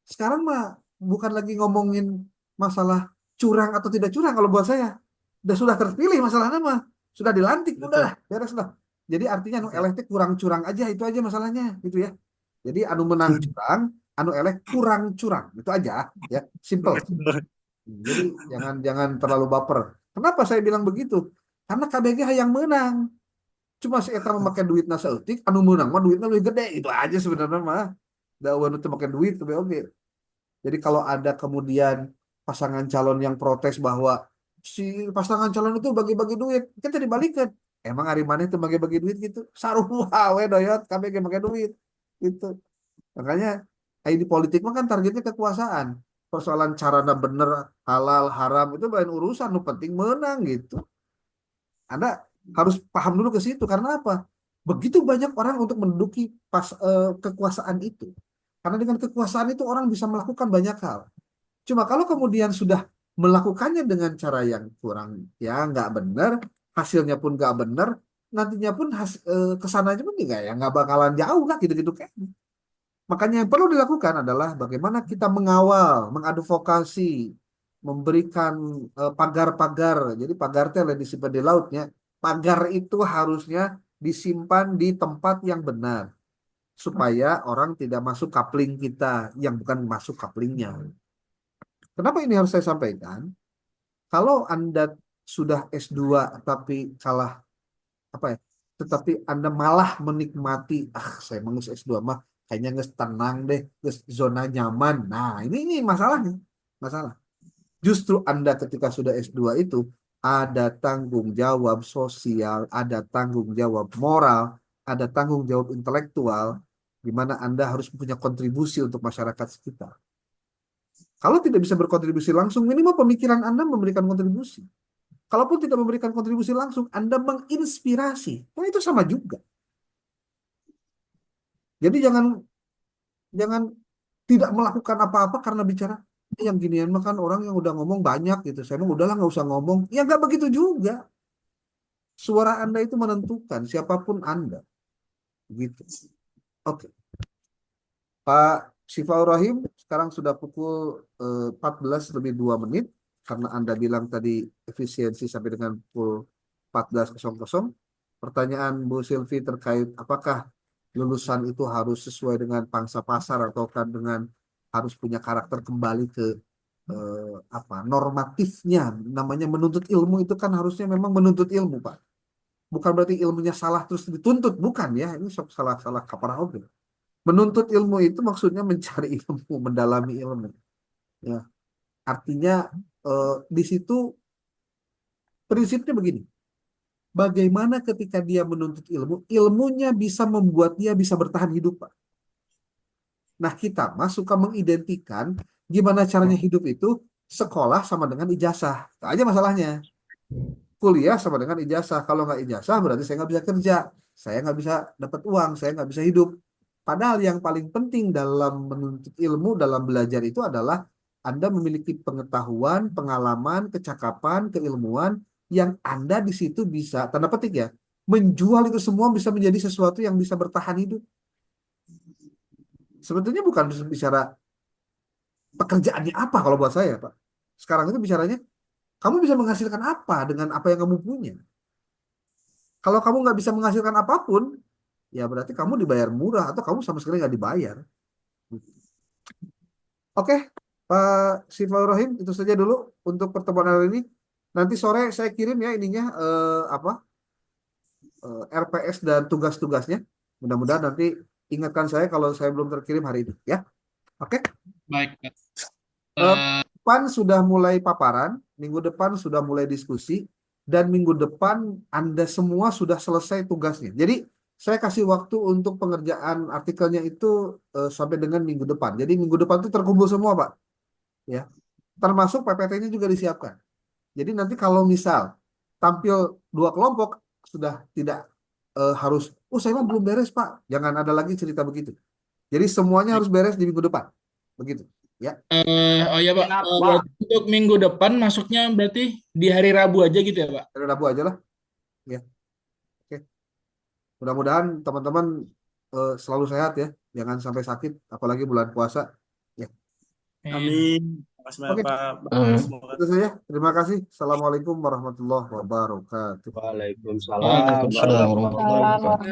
Speaker 1: Sekarang mah bukan lagi ngomongin masalah curang atau tidak curang kalau buat saya. Sudah terpilih masalahnya mah. Sudah dilantik, udah lah, beres lah. Jadi artinya anu eleh teh kurang curang aja, itu aja masalahnya gitu ya. Jadi anu menang curang, anu eleh kurang curang. Itu aja ya, simple. Jadi jangan terlalu baper. Kenapa saya bilang begitu? Karena KBG yang menang. Cuma si eta memakai duit nasa eutik, anu menang mah duitnya lebih gede. Itu aja sebenarnya mah. Dawan itu pakai duit tapi oke. Jadi kalau ada kemudian pasangan calon yang protes bahwa si pasangan calon itu bagi-bagi duit, kita dibalikin. Emang hari mana itu bagi-bagi duit gitu? Saruha we doyot, kami pakai duit gitu. Makanya di politik mah kan targetnya kekuasaan. Persoalan caranya bener, halal, haram itu lain urusan, nu penting menang gitu. Anda harus paham dulu ke situ karena apa? Begitu banyak orang untuk menduduki kekuasaan itu. Karena dengan kekuasaan itu orang bisa melakukan banyak hal. Cuma kalau kemudian sudah melakukannya dengan cara yang kurang, ya nggak benar, hasilnya pun nggak benar, nantinya pun kesananya pun juga ya nggak bakalan jauh lah gitu-gitu kayak. Makanya yang perlu dilakukan adalah bagaimana kita mengawal, mengadvokasi, memberikan pagar-pagar. Jadi pagar itu yang disimpan di lautnya. Pagar itu harusnya disimpan di tempat yang benar supaya orang tidak masuk coupling kita yang bukan masuk couplingnya. Kenapa ini harus saya sampaikan? Kalau Anda sudah S2 tapi kalah apa ya? Tetapi Anda malah menikmati, saya mau S2 mah kayaknya nggak tenang deh, nggak zona nyaman. Nah, ini masalahnya. Masalah. Justru Anda ketika sudah S2 itu ada tanggung jawab sosial, ada tanggung jawab moral, ada tanggung jawab intelektual, di mana Anda harus punya kontribusi untuk masyarakat sekitar. Kalau tidak bisa berkontribusi langsung, minimal pemikiran Anda memberikan kontribusi. Kalaupun tidak memberikan kontribusi langsung, Anda menginspirasi. Nah, itu sama juga. Jadi jangan tidak melakukan apa-apa karena bicara yang ginian mah kan orang yang udah ngomong banyak gitu. Saya mah udahlah nggak usah ngomong. Ya nggak begitu juga. Suara Anda itu menentukan siapapun Anda. Gitu. Oke. Pak Syifaur Rahim, sekarang sudah pukul 14 lebih 2 menit. Karena Anda bilang tadi efisiensi sampai dengan pukul 14.00. Pertanyaan Bu Silvi terkait apakah lulusan itu harus sesuai dengan pangsa pasar ataukah dengan harus punya karakter kembali ke normatifnya. Namanya menuntut ilmu itu kan harusnya memang menuntut ilmu, Pak. Bukan berarti ilmunya salah terus dituntut, bukan ya. Ini salah kaprah oke. Menuntut ilmu itu maksudnya mencari ilmu, mendalami ilmu. Ya. Artinya di situ prinsipnya begini. Bagaimana ketika dia menuntut ilmu, ilmunya bisa membuat dia bisa bertahan hidup, Pak. Nah, kita mah suka mengidentikan gimana caranya hidup itu sekolah sama dengan ijazah. Itu aja masalahnya. Kuliah sama dengan ijazah. Kalau nggak ijazah berarti saya nggak bisa kerja. Saya nggak bisa dapat uang. Saya nggak bisa hidup. Padahal yang paling penting dalam menuntut ilmu, dalam belajar itu adalah Anda memiliki pengetahuan, pengalaman, kecakapan, keilmuan yang Anda di situ bisa, tanda petik ya, menjual itu semua bisa menjadi sesuatu yang bisa bertahan hidup. Sebetulnya bukan bicara pekerjaannya apa kalau buat saya, Pak. Sekarang itu bicaranya, kamu bisa menghasilkan apa dengan apa yang kamu punya. Kalau kamu nggak bisa menghasilkan apapun, ya berarti kamu dibayar murah atau kamu sama sekali nggak dibayar. Oke, Pak Syifaur Rahim, itu saja dulu untuk pertemuan hari ini. Nanti sore saya kirim ya ininya RPS dan tugas-tugasnya. Mudah-mudahan nanti ingatkan saya kalau saya belum terkirim hari ini ya. Oke.
Speaker 4: Baik.
Speaker 1: Depan sudah mulai paparan, minggu depan sudah mulai diskusi, dan minggu depan Anda semua sudah selesai tugasnya. Jadi saya kasih waktu untuk pengerjaan artikelnya itu sampai dengan minggu depan. Jadi minggu depan itu terkumpul semua, Pak. Ya. Termasuk PPT-nya juga disiapkan. Jadi nanti kalau misal tampil 2 kelompok sudah tidak harus, saya mah belum beres, Pak. Jangan ada lagi cerita begitu. Jadi semuanya harus beres di minggu depan. Begitu. Ya.
Speaker 4: Oh ya Pak, untuk minggu depan masuknya berarti di hari Rabu aja gitu ya Pak?
Speaker 1: Hari Rabu aja lah. Ya. Oke. Mudah-mudahan teman-teman selalu sehat ya. Jangan sampai sakit, apalagi bulan puasa. Ya.
Speaker 9: Amin. Terima kasih Pak.
Speaker 1: Itu saja. Terima kasih. Assalamualaikum warahmatullahi wabarakatuh.
Speaker 5: Waalaikumsalam.
Speaker 8: Waalaikumsalam warahmatullahi wabarakatuh.